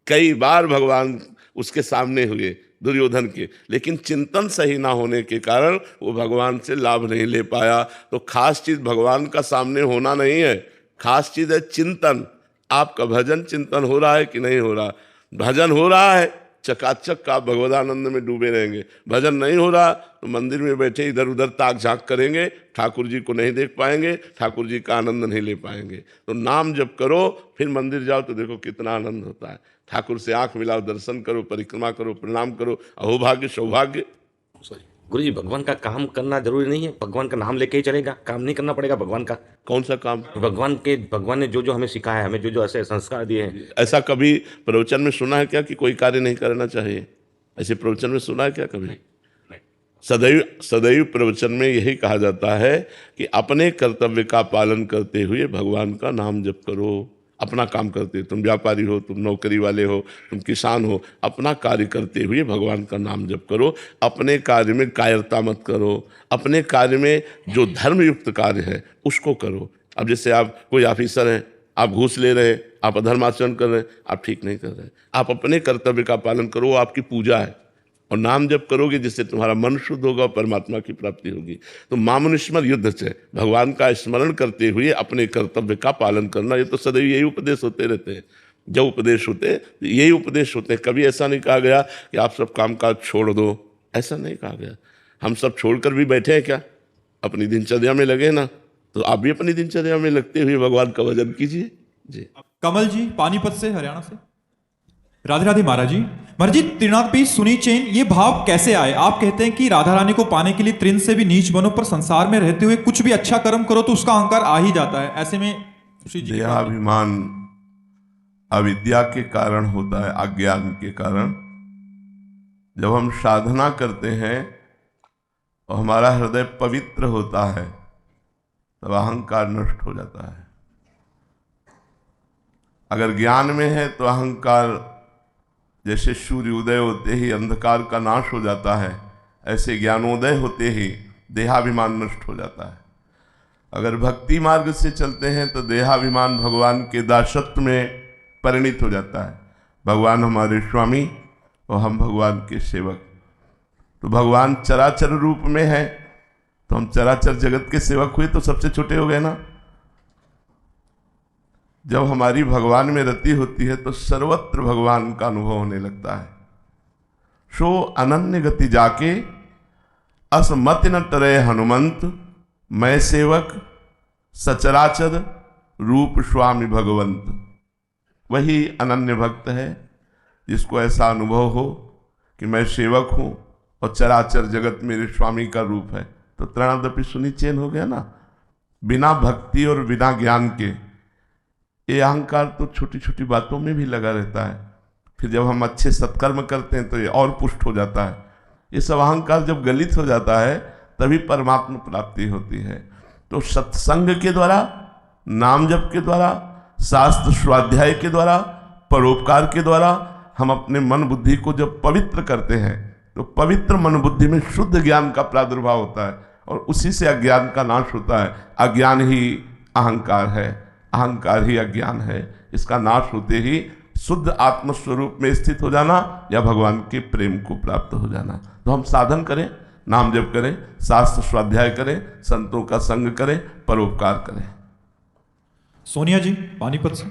कई बार भगवान उसके सामने हुए दुर्योधन के, लेकिन चिंतन सही ना होने के कारण वो भगवान से लाभ नहीं ले पाया। तो खास चीज भगवान का सामने होना नहीं है, खास चीज है चिंतन। आपका भजन चिंतन हो रहा है कि नहीं हो रहा? भजन हो रहा है, चकाचक आप भगवदानंद में डूबे रहेंगे। भजन नहीं हो रहा तो मंदिर में बैठे इधर उधर ताक झांक करेंगे, ठाकुर जी को नहीं देख पाएंगे, ठाकुर जी का आनंद नहीं ले पाएंगे। तो नाम जप करो, फिर मंदिर जाओ तो देखो कितना आनंद होता है। ठाकुर से आंख मिलाओ, दर्शन करो, परिक्रमा करो, प्रणाम करो, अहोभाग्य सौभाग्य। गुरु जी, भगवान का काम करना जरूरी नहीं है, भगवान का नाम लेके ही चलेगा, काम नहीं करना पड़ेगा भगवान का? कौन सा काम? भगवान ने जो जो हमें सिखाया है, हमें जो जो ऐसे संस्कार दिए हैं। ऐसा कभी प्रवचन में सुना है क्या कि कोई कार्य नहीं करना चाहिए? ऐसे प्रवचन में सुना है क्या कभी? सदैव प्रवचन में यही कहा जाता है कि अपने कर्तव्य का पालन करते हुए भगवान का नाम जप करो। अपना काम करते, तुम व्यापारी हो, तुम नौकरी वाले हो, तुम किसान हो, अपना कार्य करते हुए भगवान का नाम जप करो। अपने कार्य में कायरता मत करो, अपने कार्य में जो धर्मयुक्त कार्य है उसको करो। अब जैसे आप कोई ऑफिसर हैं, आप घूस ले रहे हैं, आप अधर्माचरण कर रहे हैं, आप ठीक नहीं कर रहे। आप अपने कर्तव्य का पालन करो, आपकी पूजा है, और नाम जप करोगे जिससे तुम्हारा मन शुद्ध होगा, परमात्मा की प्राप्ति होगी। तो मामुनिस्मर युद्ध से भगवान का स्मरण करते हुए अपने कर्तव्य का पालन करना, ये तो सदैव यही उपदेश होते रहते हैं। जब उपदेश होते यही उपदेश होते हैं। कभी ऐसा नहीं कहा गया कि आप सब काम काज छोड़ दो, ऐसा नहीं कहा गया। हम सब छोड़कर भी बैठे हैं क्या? अपनी दिनचर्या में लगे ना, तो आप भी अपनी दिनचर्या में लगते हुए भगवान का भजन कीजिए। जी कमल जी पानीपत से, हरियाणा से। राधे राधे महाराज जी। महाराज जी, त्रिनाथ पी सुनी चैन, ये भाव कैसे आए? आप कहते हैं कि राधा रानी को पाने के लिए तृण से भी नीच बनो, पर संसार में रहते हुए कुछ भी अच्छा कर्म करो तो उसका अहंकार आ ही जाता है। ऐसे में श्री जी देहाभिमान अविद्या के कारण होता है, अज्ञान के कारण। जब हम साधना करते हैं और हमारा हृदय पवित्र होता है तब अहंकार नष्ट हो जाता है। अगर ज्ञान में है तो अहंकार, जैसे सूर्य उदय होते ही अंधकार का नाश हो जाता है, ऐसे ज्ञानोदय होते ही देहाभिमान नष्ट हो जाता है। अगर भक्ति मार्ग से चलते हैं तो देहाभिमान भगवान के दासत्व में परिणित हो जाता है। भगवान हमारे स्वामी और हम भगवान के सेवक। तो भगवान चराचर रूप में है, तो हम चराचर जगत के सेवक हुए तो सबसे छोटे हो गए ना। जब हमारी भगवान में रति होती है तो सर्वत्र भगवान का अनुभव होने लगता है। सो अनन्य गति जाके असमत न टरे हनुमंत, मैं सेवक सचराचर रूप स्वामी भगवंत। वही अनन्य भक्त है जिसको ऐसा अनुभव हो कि मैं सेवक हूं और चराचर जगत मेरे स्वामी का रूप है। तो त्रणादपि सुनिचेन हो गया ना। बिना भक्ति और बिना ज्ञान के ये अहंकार तो छोटी छोटी बातों में भी लगा रहता है। फिर जब हम अच्छे सत्कर्म करते हैं तो ये और पुष्ट हो जाता है। ये सब अहंकार जब गलित हो जाता है तभी परमात्मा प्राप्ति होती है। तो सत्संग के द्वारा, नाम जप के द्वारा, शास्त्र स्वाध्याय के द्वारा, परोपकार के द्वारा हम अपने मन बुद्धि को जब पवित्र करते हैं तो पवित्र मन बुद्धि में शुद्ध ज्ञान का प्रादुर्भाव होता है और उसी से अज्ञान का नाश होता है। अज्ञान ही अहंकार है, अहंकार ही अज्ञान है। इसका नाश होते ही शुद्ध आत्मस्वरूप में स्थित हो जाना या भगवान के प्रेम को प्राप्त हो जाना। तो हम साधन करें, नाम जप करें, शास्त्र स्वाध्याय करें, संतों का संग करें, परोपकार करें। सोनिया जी पानीपत से।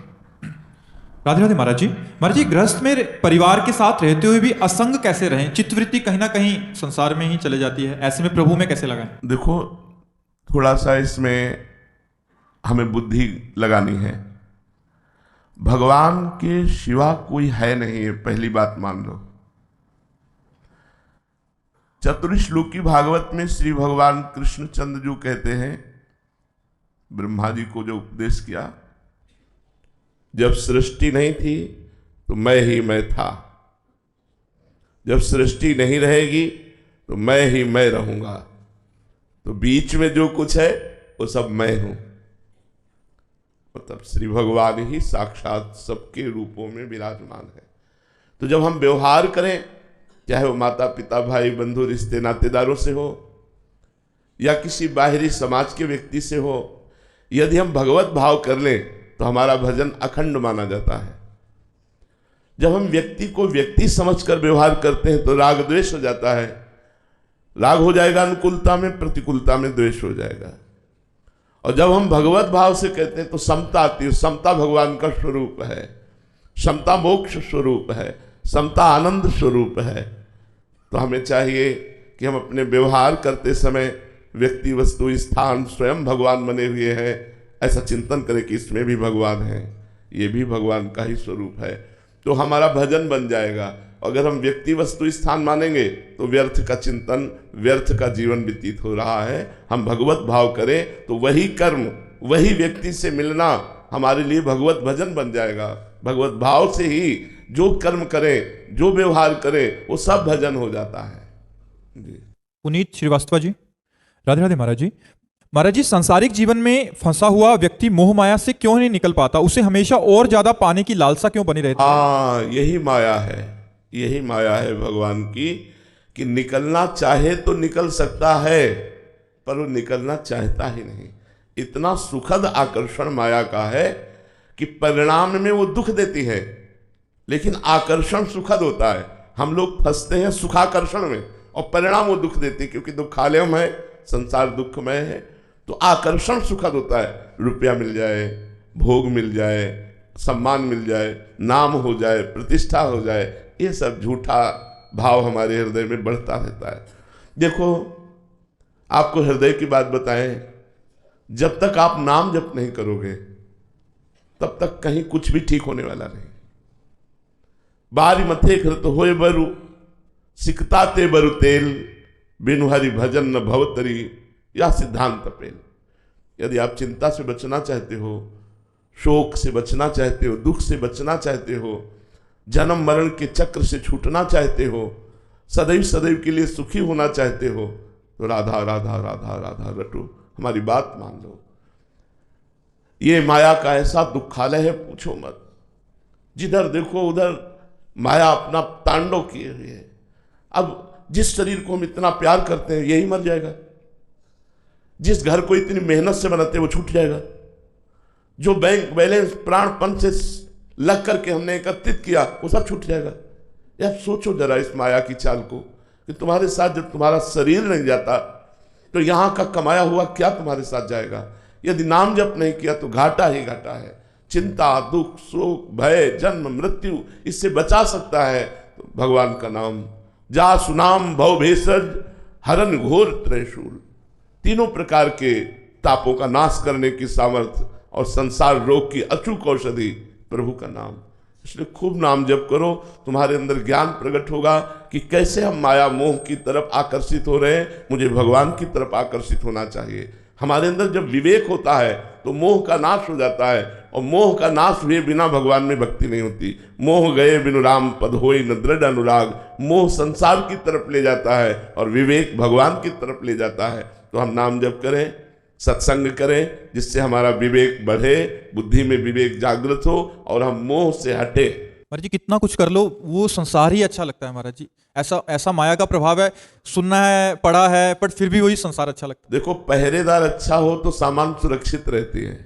राधे राधे महाराज जी। महाराज जी, गृहस्थ में परिवार के साथ रहते हुए भी असंग कैसे रहें? चित्तवृत्ति कहीं ना कहीं संसार में ही चले जाती है, ऐसे में प्रभु में कैसे लगाएं? देखो, थोड़ा सा इसमें हमें बुद्धि लगानी है। भगवान के सिवा कोई है नहीं, है पहली बात मान लो। चतुर्श्लोकी भागवत में श्री भगवान कृष्णचंद्र जो कहते हैं, ब्रह्मा जी को जो उपदेश किया, जब सृष्टि नहीं थी तो मैं ही मैं था, जब सृष्टि नहीं रहेगी तो मैं ही मैं रहूंगा, तो बीच में जो कुछ है वो सब मैं हूं। मतलब श्री भगवान ही साक्षात सबके रूपों में विराजमान है। तो जब हम व्यवहार करें, चाहे वो माता पिता भाई बंधु रिश्ते नातेदारों से हो या किसी बाहरी समाज के व्यक्ति से हो, यदि हम भगवत भाव कर लें तो हमारा भजन अखंड माना जाता है। जब हम व्यक्ति को व्यक्ति समझकर व्यवहार करते हैं तो राग द्वेष हो जाता है। राग हो जाएगा अनुकूलता में, प्रतिकूलता में द्वेष हो जाएगा। और जब हम भगवत भाव से कहते हैं तो समता आती है। समता भगवान का स्वरूप है, समता मोक्ष स्वरूप है, समता आनंद स्वरूप है। तो हमें चाहिए कि हम अपने व्यवहार करते समय व्यक्ति वस्तु स्थान स्वयं भगवान बने हुए हैं, ऐसा चिंतन करें कि इसमें भी भगवान है, ये भी भगवान का ही स्वरूप है। तो हमारा भजन बन जाएगा। अगर हम व्यक्ति वस्तु स्थान मानेंगे तो व्यर्थ का चिंतन, व्यर्थ का जीवन व्यतीत हो रहा है। हम भगवत भाव करें तो वही कर्म, वही व्यक्ति से मिलना हमारे लिए भगवत भजन बन जाएगा। भगवत भाव से ही जो कर्म करें, जो व्यवहार करें, वो सब भजन हो जाता है। जी। पुनीत श्रीवास्तव जी। राधे राधे महाराज जी। महाराज जी, सांसारिक जीवन में फंसा हुआ व्यक्ति मोह माया से क्यों नहीं निकल पाता? उसे हमेशा और ज्यादा पाने की लालसा क्यों बनी रहती है? हाँ, यही माया है, यही माया है भगवान की, कि निकलना चाहे तो निकल सकता है पर वो निकलना चाहता ही नहीं। इतना सुखद आकर्षण माया का है कि परिणाम में वो दुख देती है, लेकिन आकर्षण सुखद होता है। हम लोग फंसते हैं सुखाकर्षण में और परिणाम वो दुख देती है, क्योंकि दुखालयम है, संसार दुखमय है। तो आकर्षण सुखद होता है। रुपया मिल जाए, भोग मिल जाए, सम्मान मिल जाए, नाम हो जाए, प्रतिष्ठा हो जाए, ये सब झूठा भाव हमारे हृदय में बढ़ता रहता है। देखो, आपको हृदय की बात बताएं, जब तक आप नाम जप नहीं करोगे तब तक कहीं कुछ भी ठीक होने वाला नहीं। बारी मथे कृत होए बरु, सिकता ते बरु तेल, बिनु हरि भजन न भवतरी, या सिद्धांत पेल। यदि आप चिंता से बचना चाहते हो, शोक से बचना चाहते हो, दुख से बचना चाहते हो, जन्म मरण के चक्र से छूटना चाहते हो, सदैव सदैव के लिए सुखी होना चाहते हो, तो राधा राधा राधा राधा रटो, हमारी बात मान लो। ये माया का ऐसा दुखालय है, पूछो मत। जिधर देखो उधर माया अपना तांडव किए हुए है। अब जिस शरीर को हम इतना प्यार करते हैं यही मर जाएगा। जिस घर को इतनी मेहनत से बनाते हैं वो छूट जाएगा। जो बैंक बैलेंस प्राणपण से लग करके हमने एकत्रित किया वो सब छूट जाएगा। यार सोचो जरा इस माया की चाल को कि तुम्हारे साथ जब तुम्हारा शरीर नहीं जाता तो यहाँ का कमाया हुआ क्या तुम्हारे साथ जाएगा। यदि नाम जप नहीं किया तो घाटा ही घाटा है। चिंता, दुख, शोक, भय, जन्म, मृत्यु इससे बचा सकता है तो भगवान का नाम। जा सुनाम भव भेषज हरन घोर त्रिशूल, तीनों प्रकार के तापों का नाश करने की सामर्थ्य और संसार रोग की अचूक औषधि प्रभु का नाम। इसलिए खूब नाम जप करो, तुम्हारे अंदर ज्ञान प्रकट होगा कि कैसे हम माया मोह की तरफ आकर्षित हो रहे हैं, मुझे भगवान की तरफ आकर्षित होना चाहिए। हमारे अंदर जब विवेक होता है तो मोह का नाश हो जाता है, और मोह का नाश हुए बिना भगवान में भक्ति नहीं होती। मोह गए बिनु राम पद होई न दृढ़ अनुराग, मोह संसार की तरफ ले जाता है और विवेक भगवान की तरफ ले जाता है। तो हम नाम जप करें, सत्संग करें, जिससे हमारा विवेक बढ़े, बुद्धि में विवेक जागृत हो और हम मोह से हटे। महाराज जी कितना कुछ कर लो वो संसार ही अच्छा लगता है महाराज जी। ऐसा माया का प्रभाव है, सुनना है, पढ़ा है, पर फिर भी वही संसार अच्छा लगता है। देखो पहरेदार अच्छा हो तो सामान सुरक्षित रहती है।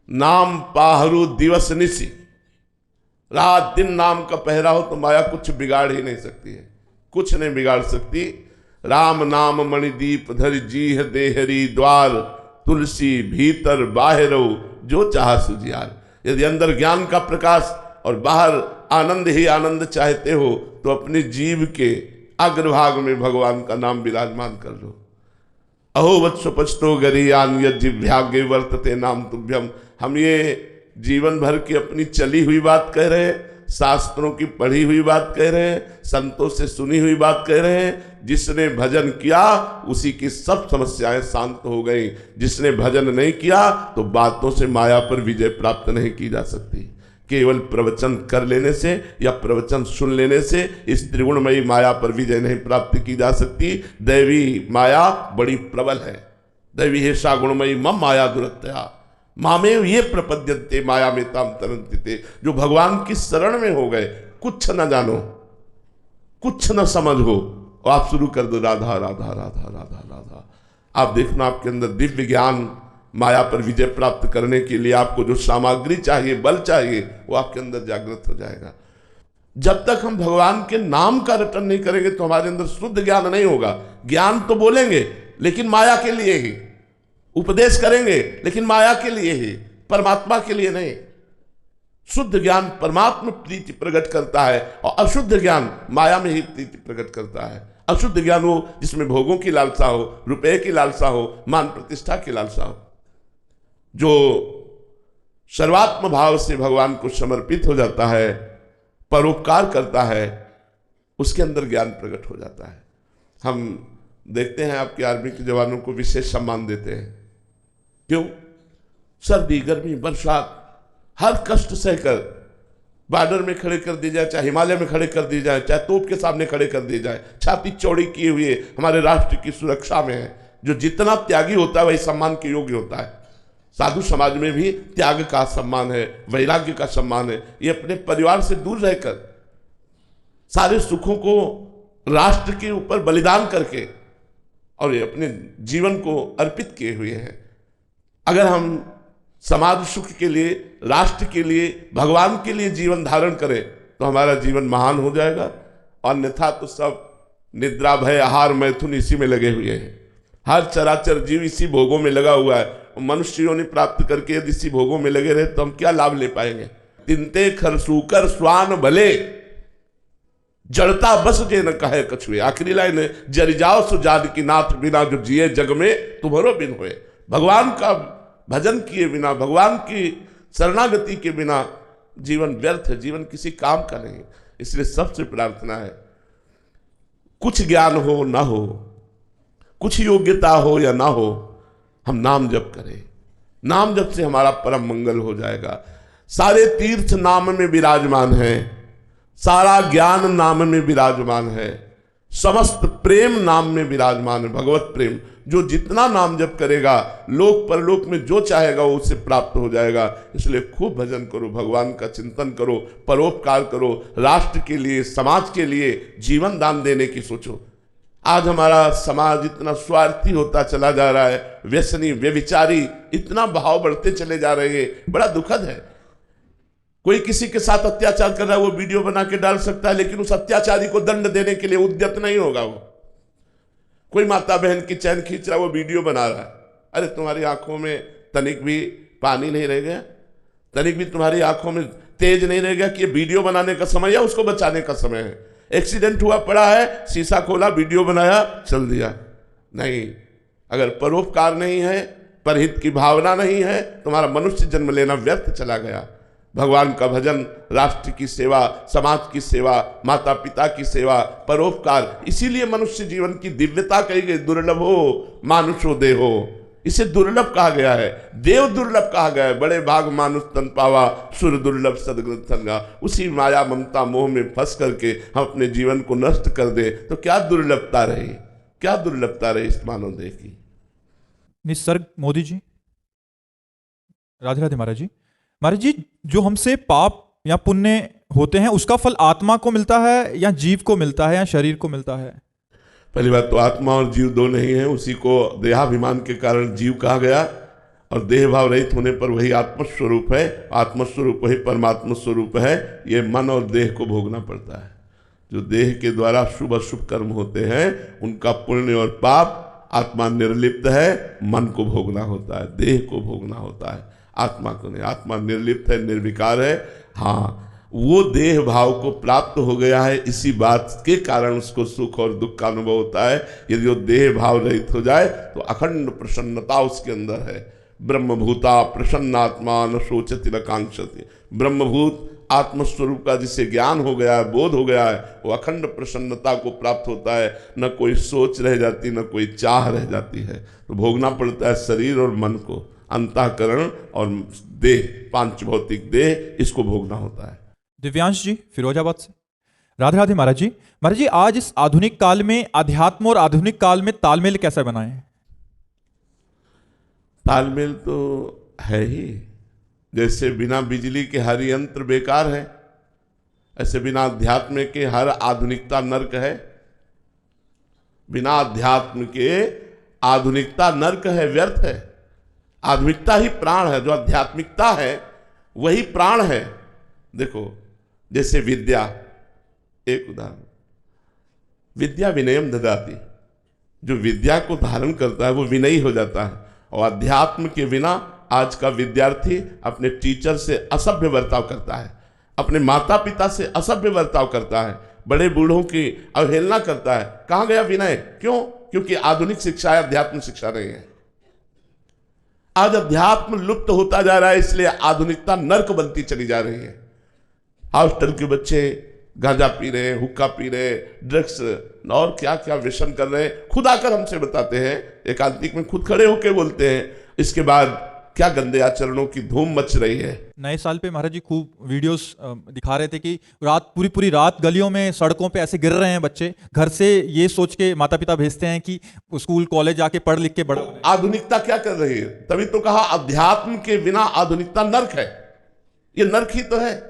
नाम पाहरू दिवस निसी, रात दिन नाम का पहरा हो तो माया कुछ बिगाड़ ही नहीं सकती है, कुछ नहीं बिगाड़ सकती। राम नाम मणिदीप धर जीह देहरी द्वार, तुलसी भीतर बाहरो जो चाह सुजियार। यदि अंदर ज्ञान का प्रकाश और बाहर आनंद ही आनंद चाहते हो तो अपनी जीव के अग्रभाग में भगवान का नाम विराजमान कर लो। अहो वत्स पचतो गरीयान यज्जिभ्यागे वर्तते नाम तुभ्यम। हम ये जीवन भर की अपनी चली हुई बात कह रहे हैं, शास्त्रों की पढ़ी हुई बात कह रहे हैं, संतों से सुनी हुई बात कह रहे हैं। जिसने भजन किया उसी की सब समस्याएं शांत हो गई। जिसने भजन नहीं किया तो बातों से माया पर विजय प्राप्त नहीं की जा सकती। केवल प्रवचन कर लेने से या प्रवचन सुन लेने से इस त्रिगुणमयी माया पर विजय नहीं प्राप्त की जा सकती। दैवी माया बड़ी प्रबल है। दैवी हेषा गुणमयी मम माया दुरत्या मामे ये प्रपद्यन्ते माया में ताम तरन्ति। जो भगवान की शरण में हो गए, कुछ न जानो, कुछ न समझ हो, और आप शुरू कर दो राधा राधा राधा राधा राधा। आप देखना आपके अंदर दिव्य ज्ञान, माया पर विजय प्राप्त करने के लिए आपको जो सामग्री चाहिए, बल चाहिए, वो आपके अंदर जागृत हो जाएगा। जब तक हम भगवान के नाम का रटन नहीं करेंगे तो हमारे अंदर शुद्ध ज्ञान नहीं होगा। ज्ञान तो बोलेंगे लेकिन माया के लिए ही, उपदेश करेंगे लेकिन माया के लिए ही, परमात्मा के लिए नहीं। शुद्ध ज्ञान परमात्मा प्रीति प्रकट करता है और अशुद्ध ज्ञान माया में ही प्रीति प्रकट करता है। अशुद्ध ज्ञान हो जिसमें भोगों की लालसा हो, रुपए की लालसा हो, मान प्रतिष्ठा की लालसा हो। जो सर्वात्म भाव से भगवान को समर्पित हो जाता है, परोपकार करता है, उसके अंदर ज्ञान प्रकट हो जाता है। हम देखते हैं आपके आर्मी के जवानों को विशेष सम्मान देते हैं। क्यों? सर्दी, गर्मी, बरसात, हर कष्ट सहकर बॉर्डर में खड़े कर दिए जाए, चाहे हिमालय में खड़े कर दिए जाए, चाहे तोप के सामने खड़े कर दिए जाए, छाती चौड़ी किए हुए हमारे राष्ट्र की सुरक्षा में है। जो जितना त्यागी होता है वही सम्मान के योग्य होता है। साधु समाज में भी त्याग का सम्मान है, वैराग्य का सम्मान है। ये अपने परिवार से दूर रहकर सारे सुखों को राष्ट्र के ऊपर बलिदान करके और ये अपने जीवन को अर्पित किए हुए हैं। अगर हम समाज सुख के लिए, राष्ट्र के लिए, भगवान के लिए जीवन धारण करें तो हमारा जीवन महान हो जाएगा। अन्यथा तो सब निद्रा, भय, आहार, मैथुन इसी में लगे हुए हैं। हर चराचर जीव इसी भोगों में लगा हुआ है। मनुष्यों ने प्राप्त करके यदि इसी भोगों में लगे रहे तो हम क्या लाभ ले पाएंगे। तिनते खरसूकर स्वान भले, जड़ता बस जे न कहे कछुए। आखिरी लाइन है, जर जाओ सो जाद की नाथ बिना जो जिए जग में तुम्हारो बिन होए। भगवान का भजन किए बिना, भगवान की शरणागति के बिना जीवन व्यर्थ है, जीवन किसी काम का नहीं। इसलिए सबसे प्रार्थना है, कुछ ज्ञान हो ना हो, कुछ योग्यता हो या ना हो, हम नाम जप करें। नाम जप से हमारा परम मंगल हो जाएगा। सारे तीर्थ नाम में विराजमान है, सारा ज्ञान नाम में विराजमान है, समस्त प्रेम नाम में विराजमान है। भगवत प्रेम, जो जितना नाम जप करेगा लोक परलोक में जो चाहेगा वो उससे प्राप्त हो जाएगा। इसलिए खूब भजन करो, भगवान का चिंतन करो, परोपकार करो, राष्ट्र के लिए, समाज के लिए जीवन दान देने की सोचो। आज हमारा समाज इतना स्वार्थी होता चला जा रहा है, व्यसनी व्यभिचारी इतना भाव बढ़ते चले जा रहे हैं, बड़ा दुखद है। कोई किसी के साथ अत्याचार कर रहा है, वो वीडियो बना के डाल सकता है, लेकिन उस अत्याचारी को दंड देने के लिए उद्यत नहीं होगा। वो कोई माता बहन की चैन खींच रहा है, वो वीडियो बना रहा है। अरे तुम्हारी आंखों में तनिक भी पानी नहीं रह गया, तनिक भी तुम्हारी आंखों में तेज नहीं रह गया कि ये वीडियो बनाने का समय है, उसको बचाने का समय है। एक्सीडेंट हुआ पड़ा है, शीशा खोला, वीडियो बनाया, चल दिया। नहीं, अगर परोपकार नहीं है, परहित की भावना नहीं है, तुम्हारा मनुष्य जन्म लेना व्यर्थ चला गया। भगवान का भजन, राष्ट्र की सेवा, समाज की सेवा, माता पिता की सेवा, परोपकार, इसीलिए मनुष्य जीवन की दिव्यता कही गई। दुर्लभो मानुषो देहो, इसे दुर्लभ कहा गया है, देव दुर्लभ कहा गया है। बड़े भाग मानुष तन पावा, सुर दुर्लभ सदगुरु संगा। उसी माया ममता मोह में फंस करके हम अपने जीवन को नष्ट कर दे तो क्या दुर्लभता रही, क्या दुर्लभता रही इस मानव देह की। निसर्ग मोदी जी, राधे राधे महाराज जी। महाराज जी, जो हमसे पाप या पुण्य होते हैं उसका फल आत्मा को मिलता है या जीव को मिलता है या शरीर को मिलता है? पहली बात तो आत्मा और जीव दो नहीं है, उसी को देहाभिमान के कारण जीव कहा गया, और देह भाव रहित होने पर वही आत्मस्वरूप है। आत्मस्वरूप वही परमात्मा स्वरूप है। ये मन और देह को भोगना पड़ता है। जो देह के द्वारा शुभ अशुभ कर्म होते हैं उनका पुण्य और पाप आत्मा निर्लिप्त है, मन को भोगना होता है, देह को भोगना होता है, आत्मा को नहीं। आत्मा निर्लिप्त है, निर्विकार है। हाँ, वो देह भाव को प्राप्त हो गया है, इसी बात के कारण उसको सुख और दुख का अनुभव होता है। यदि वो देह भाव रहित हो जाए तो अखंड प्रसन्नता उसके अंदर है। ब्रह्मभूता प्रसन्नात्मा न शोचति न कांक्षति। ब्रह्मभूत आत्मस्वरूप का जिसे ज्ञान हो गया है, बोध हो गया है, वो अखंड प्रसन्नता को प्राप्त होता है। न कोई सोच रह जाती, न कोई चाह रह जाती है। तो भोगना पड़ता है शरीर और मन को, अंतःकरण और देह, पांच भौतिक देह, इसको भोगना होता है। दिव्यांश जी फिरोजाबाद से, राधे राधे महाराज जी। महाराज जी, आज इस आधुनिक काल में अध्यात्म और आधुनिक काल में तालमेल कैसे बनाएं? तालमेल तो है ही। जैसे बिना बिजली के हर यंत्र बेकार है, ऐसे बिना अध्यात्म के हर आधुनिकता नर्क है। बिना अध्यात्म के आधुनिकता नर्क है, व्यर्थ है। आधुनिकता ही प्राण है, जो आध्यात्मिकता है वही प्राण है। देखो, जैसे विद्या, एक उदाहरण, विद्या विनयम ददाति। जो विद्या को धारण करता है वो विनयी हो जाता है। और अध्यात्म के बिना आज का विद्यार्थी अपने टीचर से असभ्य बर्ताव करता है, अपने माता पिता से असभ्य बर्ताव करता है, बड़े बूढ़ों की अवहेलना करता है। कहाँ गया विनय? क्यों? क्योंकि आधुनिक शिक्षा है, अध्यात्म शिक्षा नहीं है। आज अध्यात्म लुप्त होता जा रहा है, इसलिए आधुनिकता नर्क बनती चली जा रही है। हॉस्टल के बच्चे गांजा पी रहे, हुक्का पी रहे, ड्रग्स और क्या क्या व्यसन कर रहे हैं, खुद आकर हमसे बताते हैं, एकांतिक में खुद खड़े होकर बोलते हैं। इसके बाद क्या गंदे आचरणों की धूम मच रही है। नए साल पे महाराज जी खूब वीडियोस दिखा रहे थे कि रात पूरी रात गलियों में, सड़कों पे ऐसे गिर रहे हैं बच्चे। घर से ये सोच के माता पिता भेजते हैं कि स्कूल कॉलेज जाके पढ़ लिख के बड़ा। आधुनिकता क्या कर रही है? तभी तो कहा अध्यात्म के बिना आधुनिकता नर्क है। ये नर्क ही तो है।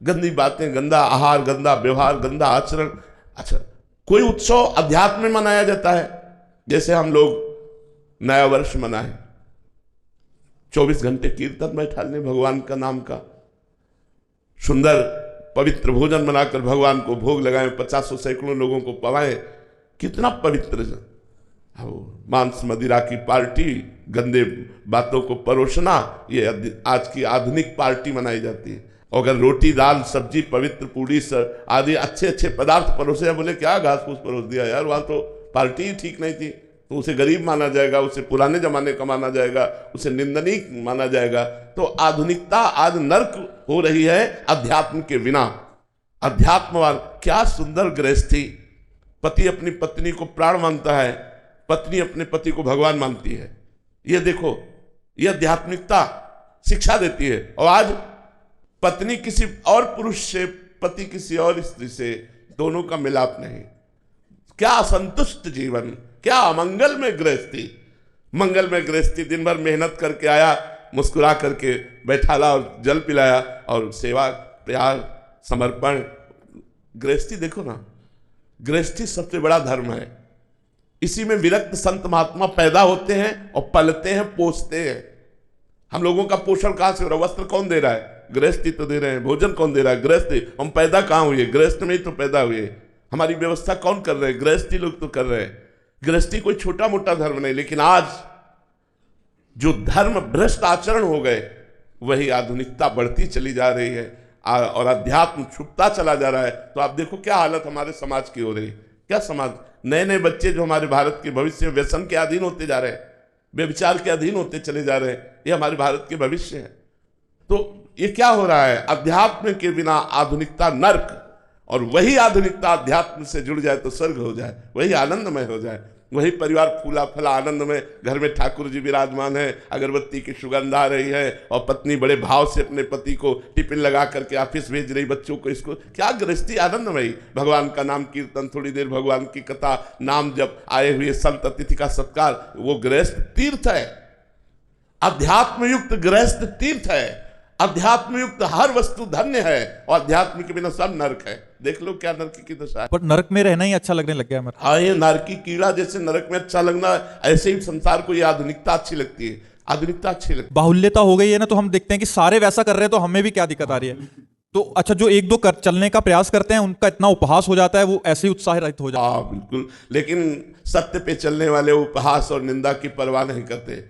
गंदी बातें, गंदा आहार, गंदा व्यवहार, गंदा आचरण। अच्छा, कोई उत्सव अध्यात्म में मनाया जाता है, जैसे हम लोग नया वर्ष मनाए, 24 घंटे कीर्तन बैठाने भगवान का नाम का, सुंदर पवित्र भोजन बनाकर भगवान को भोग लगाएं, 50 सैकड़ों लोगों को पवाएं, कितना पवित्र। मांस मदिरा की पार्टी, गंदे बातों को परोसना, ये आज की आधुनिक पार्टी मनाई जाती है। अगर रोटी दाल सब्जी पवित्र पूड़ी आदि अच्छे अच्छे पदार्थ परोसे, बोले क्या घास फूस परोस दिया यार, वहाँ तो पार्टी ही ठीक नहीं थी, तो उसे गरीब माना जाएगा, उसे पुराने जमाने का माना जाएगा, उसे निंदनीय माना जाएगा। तो आधुनिकता आज नर्क हो रही है अध्यात्म के बिना। अध्यात्मवान, क्या सुंदर गृहस्थी, पति अपनी पत्नी को प्राण मानता है, पत्नी अपने पति को भगवान मानती है। ये देखो, ये आध्यात्मिकता शिक्षा देती है। और आज पत्नी किसी और पुरुष से, पति किसी और स्त्री से, दोनों का मिलाप नहीं। क्या असंतुष्ट जीवन, क्या अमंगल में गृहस्थी। मंगल में गृहस्थी, दिन भर मेहनत करके आया, मुस्कुरा करके बैठाला और जल पिलाया और सेवा प्यार समर्पण। गृहस्थी देखो ना, गृहस्थी सबसे बड़ा धर्म है। इसी में विरक्त संत महात्मा पैदा होते हैं और पलते हैं, पोसते हैं। हम लोगों का पोषण कहां से हो रहा है? वस्त्र कौन दे रहा है? गृहस्थी तो दे रहे हैं। भोजन कौन दे रहा है? गृहस्थी। हम पैदा कहां हुए? गृहस्थ में ही तो पैदा हुए। हमारी व्यवस्था कौन कर रहे हैं? गृहस्थी लोग तो कर रहे हैं। गृहस्थी कोई छोटा मोटा धर्म नहीं, लेकिन आज जो धर्म भ्रष्ट आचरण हो गए, वही आधुनिकता बढ़ती चली जा रही है और अध्यात्म छुपता चला जा रहा है। तो आप देखो क्या हालत हमारे समाज की हो रही है। क्या समाज, नए नए बच्चे जो हमारे भारत के भविष्य में व्यसन के अधीन होते जा रहे हैं, व्यभिचार के अधीन होते चले जा रहे हैं, ये हमारे भारत के भविष्य है। तो ये क्या हो रहा है? अध्यात्म के बिना आधुनिकता नर्क, और वही आधुनिकता अध्यात्म से जुड़ जाए तो स्वर्ग हो जाए, वही आनंदमय हो जाए, वही परिवार फूला फला आनंद में, घर में ठाकुर जी विराजमान है, अगरबत्ती की सुगंध आ रही है और पत्नी बड़े भाव से अपने पति को टिफिन लगा करके ऑफिस भेज रही, बच्चों को इसको, क्या गृहस्थी आनंदमयी। भगवान का नाम कीर्तन, थोड़ी देर भगवान की कथा, नाम जब, आए हुए संत अतिथि का सत्कार, वो गृहस्थ तीर्थ है। अध्यात्म युक्त गृहस्थ तीर्थ है। अध्यात्म युक्त हर वस्तु धन्य है और अध्यात्म के बिना सब नरक है। देख लो क्या नरक की दशा है। पर नरक में रहना ही अच्छा लगने लग गया हमारा। हाँ, ये नरकी कीड़ा जैसे नरक में अच्छा लगना, ऐसे ही संसार को ये आधुनिकता अच्छी लगती है। आधुनिकता अच्छी लगती है। बाहुल्यता हो गई है ना, तो हम देखते हैं कि सारे वैसा कर रहे हैं तो हमें भी क्या दिक्कत आ रही है। तो अच्छा, जो एक दो चलने का प्रयास करते हैं उनका इतना उपहास हो जाता है, वो ऐसे ही उत्साह रहित हो जाता है। हाँ बिल्कुल, लेकिन सत्य पे चलने वाले उपहास और निंदा की परवाह नहीं करते।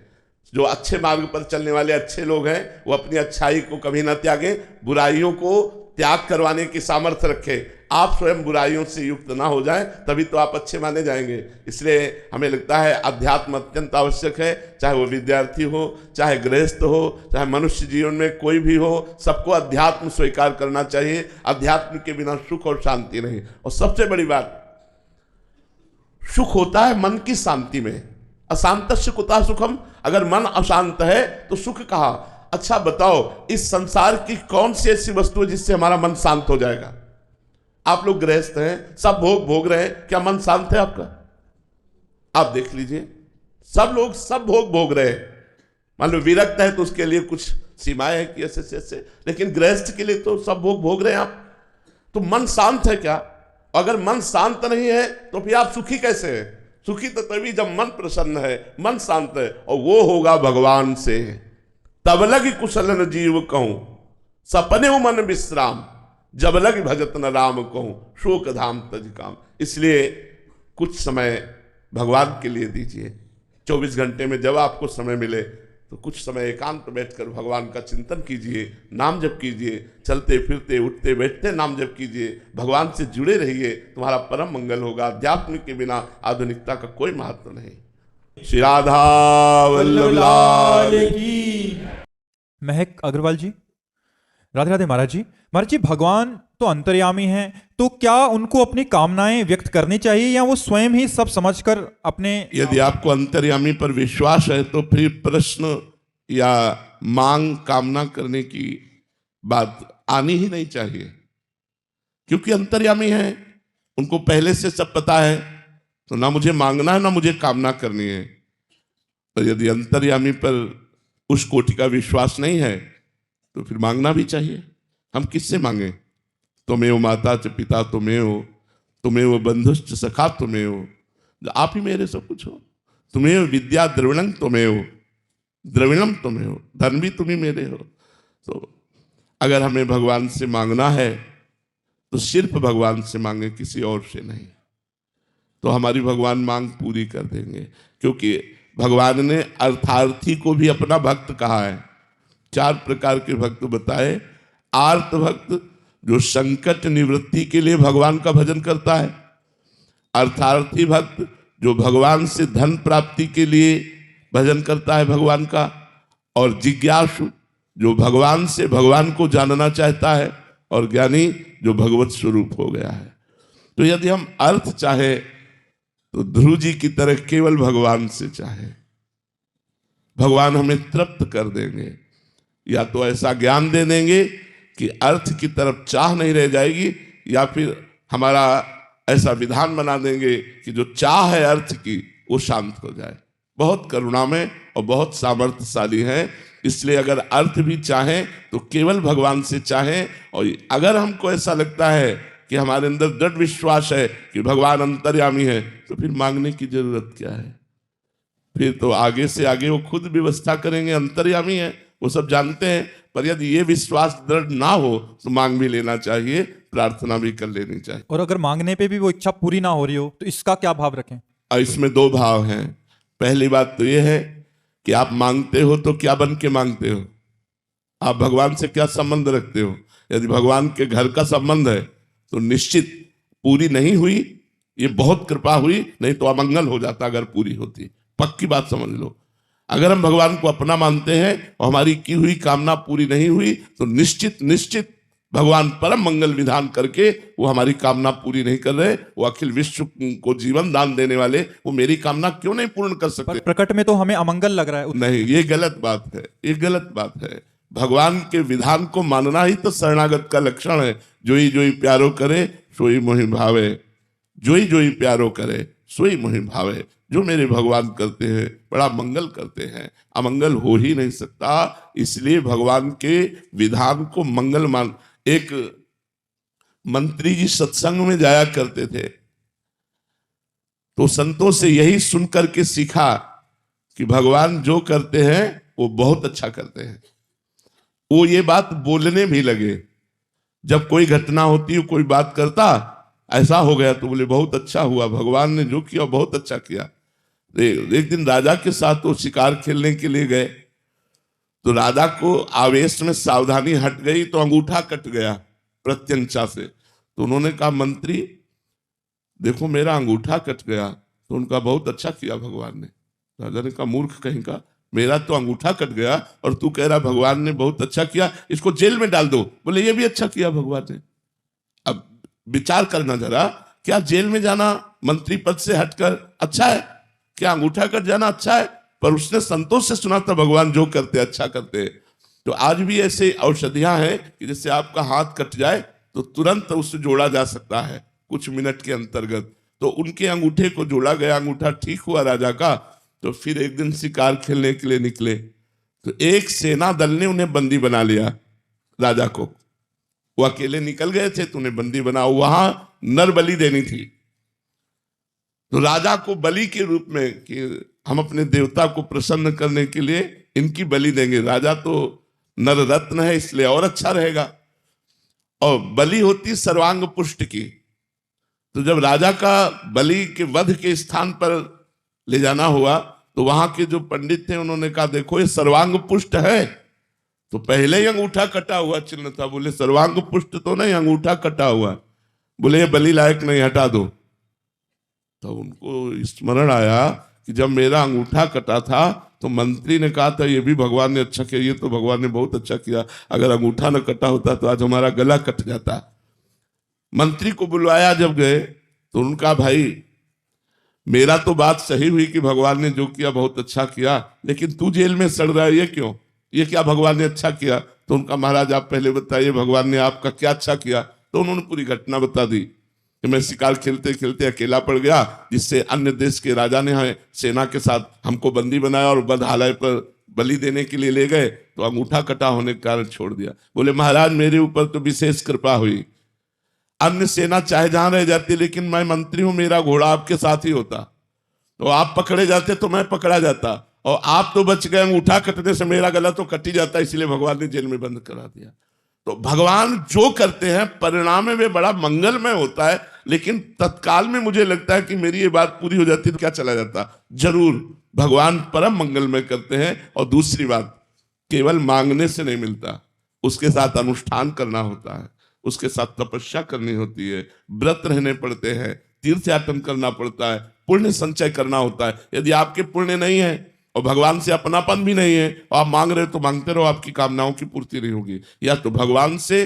जो अच्छे मार्ग पर चलने वाले अच्छे लोग हैं, वो अपनी अच्छाई को कभी न त्यागें, बुराइयों को त्याग करवाने की सामर्थ्य रखें। आप स्वयं बुराइयों से युक्त ना हो जाएं, तभी तो आप अच्छे माने जाएंगे। इसलिए हमें लगता है अध्यात्म अत्यंत आवश्यक है, चाहे वो विद्यार्थी हो, चाहे गृहस्थ हो, चाहे मनुष्य जीवन में कोई भी हो, सबको अध्यात्म स्वीकार करना चाहिए। अध्यात्म के बिना सुख और शांति नहीं। और सबसे बड़ी बात, सुख होता है मन की शांति में। अशांतस्य कुतः सुखम, अगर मन अशांत है तो सुख कहाँ? अच्छा बताओ, इस संसार की कौन सी ऐसी वस्तु है जिससे हमारा मन शांत हो जाएगा? आप लोग गृहस्थ हैं, सब भोग भोग रहे हैं, क्या मन शांत है आपका? आप देख लीजिए, सब लोग सब भोग भोग रहे हैं। मान लो विरक्त है तो उसके लिए कुछ सीमाएं हैं कि ऐसे ऐसे, लेकिन गृहस्थ के लिए तो सब भोग भोग रहे हैं आप। तो मन शांत है क्या? अगर मन शांत नहीं है तो फिर आप सुखी कैसे हैं? सुखी तो तभी जब मन प्रसन्न है, मन शांत है, और वो होगा भगवान से। तब लग कुशलन जीव कहूं, सपने मन विश्राम, जब लग भजत न राम कहूं, शोक धाम तज काम। इसलिए कुछ समय भगवान के लिए दीजिए। 24 घंटे में जब आपको समय मिले तो कुछ समय एकांत बैठकर भगवान का चिंतन कीजिए, नाम जप कीजिए, चलते फिरते उठते बैठते नाम जप कीजिए, भगवान से जुड़े रहिए, तुम्हारा परम मंगल होगा। अध्यात्म के बिना आधुनिकता का कोई महत्व नहीं। श्री राधा वल्लभ लाल की। महक अग्रवाल जी, राधे राधे। महाराज जी, महाराज जी, भगवान तो अंतर्यामी हैं, तो क्या उनको अपनी कामनाएं व्यक्त करनी चाहिए या वो स्वयं ही सब समझकर अपने? यदि आपको अंतर्यामी पर विश्वास है तो फिर प्रश्न या मांग कामना करने की बात आनी ही नहीं चाहिए, क्योंकि अंतर्यामी है, उनको पहले से सब पता है, तो ना मुझे मांगना है ना मुझे कामना करनी है। तो यदि अंतर्यामी पर उस कोटि का विश्वास नहीं है तो फिर मांगना भी चाहिए। हम किससे मांगे? तुम्हें माता च पिता तुम्हें बंधुश्च सखा तुम्हें, आप ही मेरे सब कुछ हो। तुम्हें विद्या द्रविणम तुम्हें हो, धन भी तुम ही मेरे हो। तो अगर हमें भगवान से मांगना है तो सिर्फ भगवान से मांगे, किसी और से नहीं। तो हमारी भगवान मांग पूरी कर देंगे, क्योंकि भगवान ने अर्थार्थी को भी अपना भक्त कहा है। 4 प्रकार के भक्त बताए। आर्त भक्त, जो संकट निवृत्ति के लिए भगवान का भजन करता है। अर्थार्थी भक्त, जो भगवान से धन प्राप्ति के लिए भजन करता है भगवान का। और जिज्ञासु, जो भगवान से भगवान को जानना चाहता है। और ज्ञानी, जो भगवत स्वरूप हो गया है। तो यदि हम अर्थ चाहे तो ध्रुव जी की तरह केवल भगवान से चाहे, भगवान हमें तृप्त कर देंगे। या तो ऐसा ज्ञान दे देंगे कि अर्थ की तरफ चाह नहीं रह जाएगी, या फिर हमारा ऐसा विधान बना देंगे कि जो चाह है अर्थ की वो शांत हो जाए। बहुत करुणामय और बहुत सामर्थ्यशाली है। इसलिए अगर अर्थ भी चाहें तो केवल भगवान से चाहें। और अगर हमको ऐसा लगता है कि कि हमारे अंदर दृढ़ विश्वास है कि भगवान अंतर्यामी है, तो फिर मांगने की जरूरत क्या है? फिर तो आगे से आगे वो खुद व्यवस्था करेंगे, अंतर्यामी है, वो सब जानते हैं। पर यदि ये विश्वास दृढ़ ना हो तो मांग भी लेना चाहिए, प्रार्थना भी कर लेनी चाहिए। और अगर मांगने पे भी वो इच्छा पूरी ना हो रही हो तो इसका क्या भाव रखें? और इसमें दो भाव हैं। पहली बात तो ये है कि आप मांगते हो तो क्या बन के मांगते हो, आप भगवान से क्या संबंध रखते हो। यदि भगवान के घर का संबंध है तो निश्चित पूरी नहीं हुई, ये बहुत कृपा हुई, नहीं तो अमंगल हो जाता अगर पूरी होती। पक्की बात समझ लो, अगर हम भगवान को अपना मानते हैं और हमारी की हुई कामना पूरी नहीं हुई तो निश्चित निश्चित भगवान परम मंगल विधान करके वो हमारी कामना पूरी नहीं कर रहे। वो अखिल विश्व को जीवन दान देने वाले, वो मेरी कामना क्यों नहीं पूर्ण कर सकते? प्रकट में तो हमें अमंगल लग रहा है। नहीं, ये गलत बात है, ये गलत बात है। भगवान के विधान को मानना ही तो शरणागत का लक्षण है। जोई जोई प्यारो करे सोई मोहि भावे, जोई जोई प्यारो करे सोई मोहि भावे। जो मेरे भगवान करते हैं बड़ा मंगल करते हैं, अमंगल हो ही नहीं सकता। इसलिए भगवान के विधान को मंगल मान। एक मंत्री जी सत्संग में जाया करते थे तो संतों से यही सुनकर के सीखा कि भगवान जो करते हैं वो बहुत अच्छा करते हैं। वो ये बात बोलने भी लगे, जब कोई घटना होती है, कोई बात करता ऐसा हो गया तो बोले बहुत अच्छा हुआ, भगवान ने जो किया बहुत अच्छा किया। एक दिन राजा के साथ वो शिकार खेलने के लिए गए तो राजा को आवेश में सावधानी हट गई तो अंगूठा कट गया प्रत्यंचा से। तो उन्होंने कहा मंत्री देखो मेरा अंगूठा कट गया। तो उनका बहुत अच्छा किया भगवान ने। राजा ने कहा मूर्ख कहीं का, मेरा तो अंगूठा कट गया और तू कह रहा भगवान ने बहुत अच्छा किया, इसको जेल में डाल दो। बोले ये भी अच्छा किया भगवान ने। अब विचार करना जरा, क्या जेल में जाना मंत्री पद से हटकर अच्छा है? क्या अंगूठा कट जाना अच्छा है? पर उसने संतोष से सुना था भगवान जो करते अच्छा करते। तो आज भी ऐसे औषधियां हैं कि जैसे आपका हाथ कट जाए तो तुरंत उससे जोड़ा जा सकता है कुछ मिनट के अंतर्गत। तो उनके अंगूठे को जोड़ा गया, अंगूठा ठीक हुआ राजा का। तो फिर एक दिन शिकार खेलने के लिए निकले तो एक सेना दल ने उन्हें बंदी बना लिया राजा को। वो अकेले निकल गए थे तो उन्हें बंदी बना, वहां नर बलि देनी थी। तो राजा को बलि के रूप में कि हम अपने देवता को प्रसन्न करने के लिए इनकी बलि देंगे। राजा तो नर रत्न है इसलिए और अच्छा रहेगा। और बलि होती सर्वांग पुष्ट की। तो जब राजा का बलि के वध के स्थान पर ले जाना हुआ तो वहां के जो पंडित थे उन्होंने कहा देखो ये सर्वांग पुष्ट है। तो पहले ही अंगूठा कटा हुआ चिन्ह था। बोले सर्वांग पुष्ट तो नहीं, अंगूठा कटा हुआ। बोले ये बलि लायक नहीं, हटा दो। तो उनको स्मरण आया कि जब मेरा अंगूठा कटा था तो मंत्री ने कहा था ये भी भगवान ने अच्छा किया, ये तो भगवान ने बहुत अच्छा किया। अगर अंगूठा न कटा होता तो आज हमारा गला कट जाता। मंत्री को बुलवाया, जब गए तो उनका भाई मेरा तो बात सही हुई कि भगवान ने जो किया बहुत अच्छा किया, लेकिन तू जेल में सड़ रहा है, ये क्यों? ये क्या भगवान ने अच्छा किया? तो उनका महाराज आप पहले बताइए भगवान ने आपका क्या अच्छा किया। तो उन्होंने पूरी घटना बता दी कि मैं शिकार खेलते खेलते अकेला पड़ गया, जिससे अन्य देश के राजा ने सेना के साथ हमको बंदी बनाया और बदहालय पर बलि देने के लिए ले गए। तो अंगूठा कटा होने के कारण छोड़ दिया। बोले महाराज मेरे ऊपर तो विशेष कृपा हुई, अन्य सेना चाहे जहां रह जाती लेकिन मैं मंत्री हूं, मेरा घोड़ा आपके साथ ही होता। तो आप पकड़े जाते तो मैं पकड़ा जाता, और आप तो बच गए, अंगूठा कटने से मेरा गला तो कट ही जाता, इसलिए भगवान ने जेल में बंद करा दिया। तो भगवान जो करते हैं परिणाम में वे बड़ा मंगलमय होता है। लेकिन तत्काल में मुझे लगता है कि मेरी ये बात पूरी हो जाती तो क्या चला जाता? जरूर भगवान परम मंगलमय करते हैं। और दूसरी बात, केवल मांगने से नहीं मिलता, उसके साथ अनुष्ठान करना होता है, उसके साथ तपस्या करनी होती है, व्रत रहने पड़ते हैं, तीर्थ याटन करना पड़ता है, पुण्य संचय करना होता है। यदि आपके पुण्य नहीं है और भगवान से अपनापन भी नहीं है और आप मांग रहे हो तो मांगते रहो, आपकी कामनाओं की पूर्ति नहीं होगी। या तो भगवान से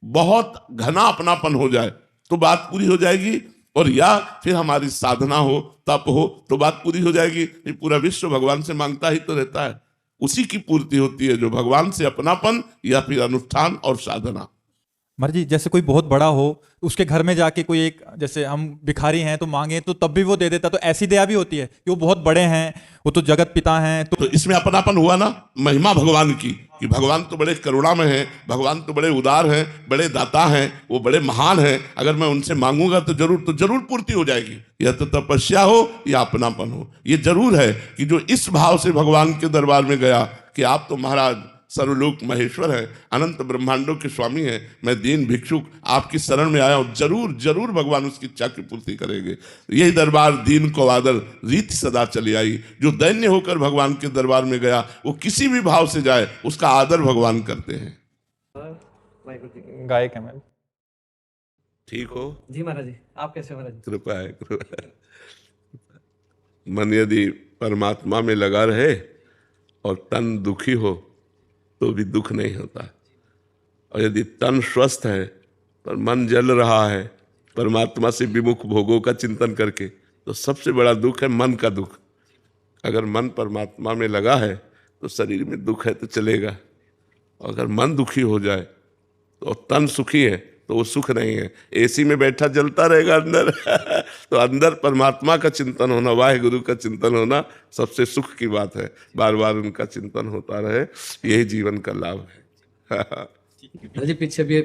बहुत घना अपनापन हो जाए तो बात पूरी हो जाएगी, और या फिर हमारी साधना हो, तप हो तो बात पूरी हो जाएगी। ये पूरा विश्व भगवान से मांगता ही तो रहता है, उसी की पूर्ति होती है जो भगवान से अपनापन या फिर अनुष्ठान और साधना। महाराज जी जैसे कोई बहुत बड़ा हो उसके घर में जाके कोई एक, जैसे हम भिखारी हैं तो मांगे तो तब भी वो दे देता, तो ऐसी दया भी होती है कि वो बहुत बड़े हैं, वो तो जगत पिता हैं, तो इसमें अपनापन हुआ ना, महिमा भगवान की, कि भगवान तो बड़े करुणा में हैं, भगवान तो बड़े उदार हैं, बड़े दाता हैं, वो बड़े महान हैं, अगर मैं उनसे मांगूंगा तो जरूर पूर्ति हो जाएगी। यह तो तपस्या हो या अपनापन हो, ये जरूर है कि जो इस भाव से भगवान के दरबार में गया कि आप तो महाराज सर्वलोक महेश्वर है, अनंत ब्रह्मांडों के स्वामी हैं, मैं दीन भिक्षुक आपकी शरण में आया हूँ, जरूर भगवान उसकी इच्छा की पूर्ति करेंगे। यही दरबार दीन को आदर रीत सदा चली आई। जो दैन्य होकर भगवान के दरबार में गया वो किसी भी भाव से जाए उसका आदर भगवान करते हैं। गायक है मैं। ठीक हो जी महाराज जी, आप कैसे महाराज जी? कृपा है, कृपा है। मन यदि परमात्मा में लगा रहे और तन दुखी हो तो भी दुख नहीं होता, और यदि तन स्वस्थ है पर मन जल रहा है परमात्मा से विमुख भोगों का चिंतन करके, तो सबसे बड़ा दुख है मन का दुख। अगर मन परमात्मा में लगा है तो शरीर में दुख है तो चलेगा, और अगर मन दुखी हो जाए तो तन सुखी है तो वो सुख नहीं है। एसी में बैठा जलता रहेगा अंदर तो अंदर परमात्मा का चिंतन होना, वाहेगुरु का चिंतन होना सबसे सुख की बात है। बार बार उनका चिंतन होता रहे, यही जीवन का लाभ है। महाराज जी पीछे भी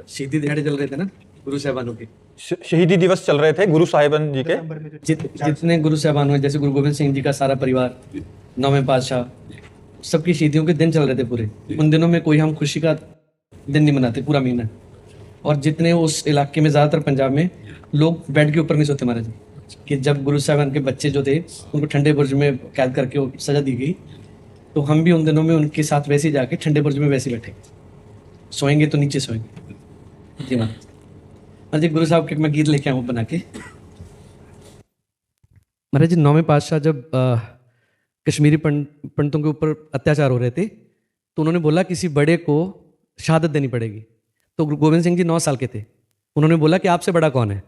शहीदी दिहाड़े चल रहे थे ना गुरु साहबानों के, शहीदी दिवस चल रहे थे गुरु साहिबान जी के। जितने गुरु साहबान हुए, जैसे गुरु गोविंद सिंह जी का सारा परिवार, 9वें पातशाह, सबकी शहीदियों के दिन चल रहे थे पूरे। उन दिनों में कोई हम खुशी का दिन नहीं मनाते पूरा महीना, और जितने उस इलाके में ज़्यादातर पंजाब में लोग बेड के ऊपर नहीं सोते महाराज जी। कि जब गुरु साहबान के बच्चे जो थे उनको ठंडे बुर्ज में कैद करके वो सजा दी गई, तो हम भी उन दिनों में उनके साथ वैसे ही जाके ठंडे बुर्ज में वैसे बैठे, सोएंगे तो नीचे सोएंगे। जी महाराज जी, गुरु साहब के मैं गीत लेके आऊँ बना के। महाराज जी 9वें पातशाह जब कश्मीरी पंडितों के ऊपर अत्याचार हो रहे थे तो उन्होंने बोला किसी बड़े को शहादत देनी पड़ेगी। तो गुरु गोविंद सिंह जी 9 साल के थे, उन्होंने बोला कि आपसे बड़ा कौन है,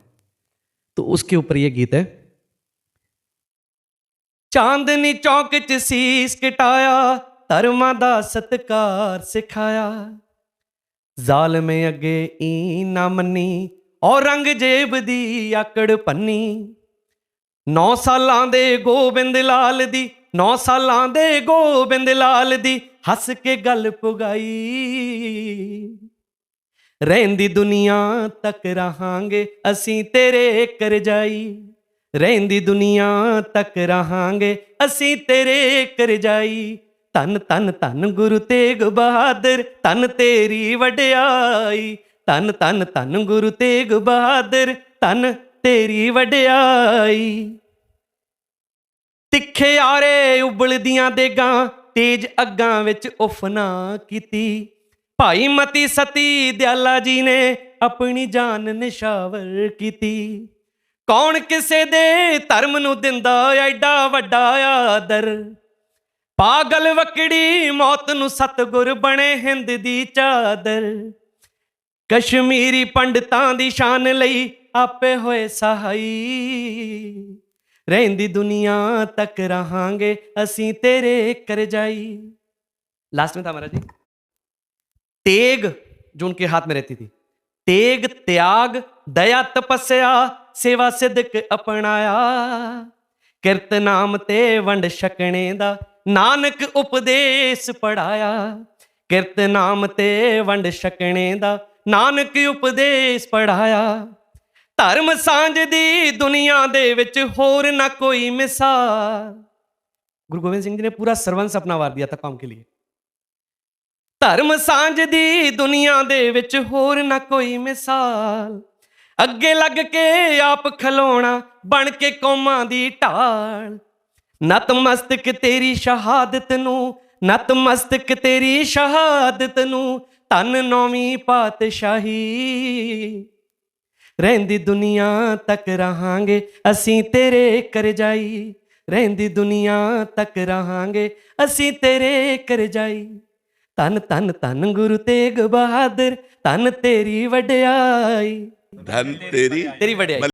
तो उसके ऊपर ये गीत है। चांदनी चौक च सीस कटाया, धर्मां दा सत्कार सिखाया, जालमे अगे ई ना मन्नी, औरंगजेब दी आकड़ पन्नी। 9 सालां दे गोबिंद लाल दी, 9 सालां दे गोबिंद लाल दी, हस के गल पुगाई। रहंदी दुनिया तक रहांगे असीं तेरे करजाई, रहंदी दुनिया तक रहांगे असीं तेरे करजाई। धन धन धन गुरु तेग बहादुर, धन तेरी वड्याई, धन धन धन गुरु तेग बहादुर, धन तेरी वड्याई। तिखे आरे उबलदियां देगां, तेज अग्गां विच उफ ना कीती। भाई मती सती दयाला जी ने अपनी जान निशावर कीती। कौन किसे दे धर्म नूं दिंदा एडा वड्डा आदर, पागल वकड़ी मौत नूं सतगुर बने हिंद दी चादर। कश्मीरी पंडितां दी शान लई आपे होए सहाई, रहंदी दुनिया तक रहांगे असीं तेरे करजाई। लास्ट में था महाराज जी, तेग जो उनके हाथ में रहती थी, तेग त्याग दया तपस्या सेवा सिद्ध अपनाया। किरत नाम ते वंड छकने दा नानक उपदेश पढ़ाया। किरत नाम ते वंड छकने दा नानक उपदेश पढ़ाया। धर्म सांझ दी दुनिया दे विच होर ना कोई मिसाल। गुरु गोविंद सिंह जी ने पूरा सर्वंस अपना वार दिया था काम के लिए। धर्म सांझ दी दुनिया दे विच होर ना कोई मिसाल। अगे लग के आप खलोना बन के कौमां दी ढाल। नतमस्तक तेरी शहादत नू, नतमस्तक तेरी शहादत नू, धन 9वीं पातशाही। रहंदी दुनिया तक रहांगे असीं तेरे करजाई, रहंदी दुनिया तक रहांगे असीं तेरे करजाई। धन धन धन गुरु तेग बहादुर, धन तेरी वड्याई, धन तेरी वड्याई।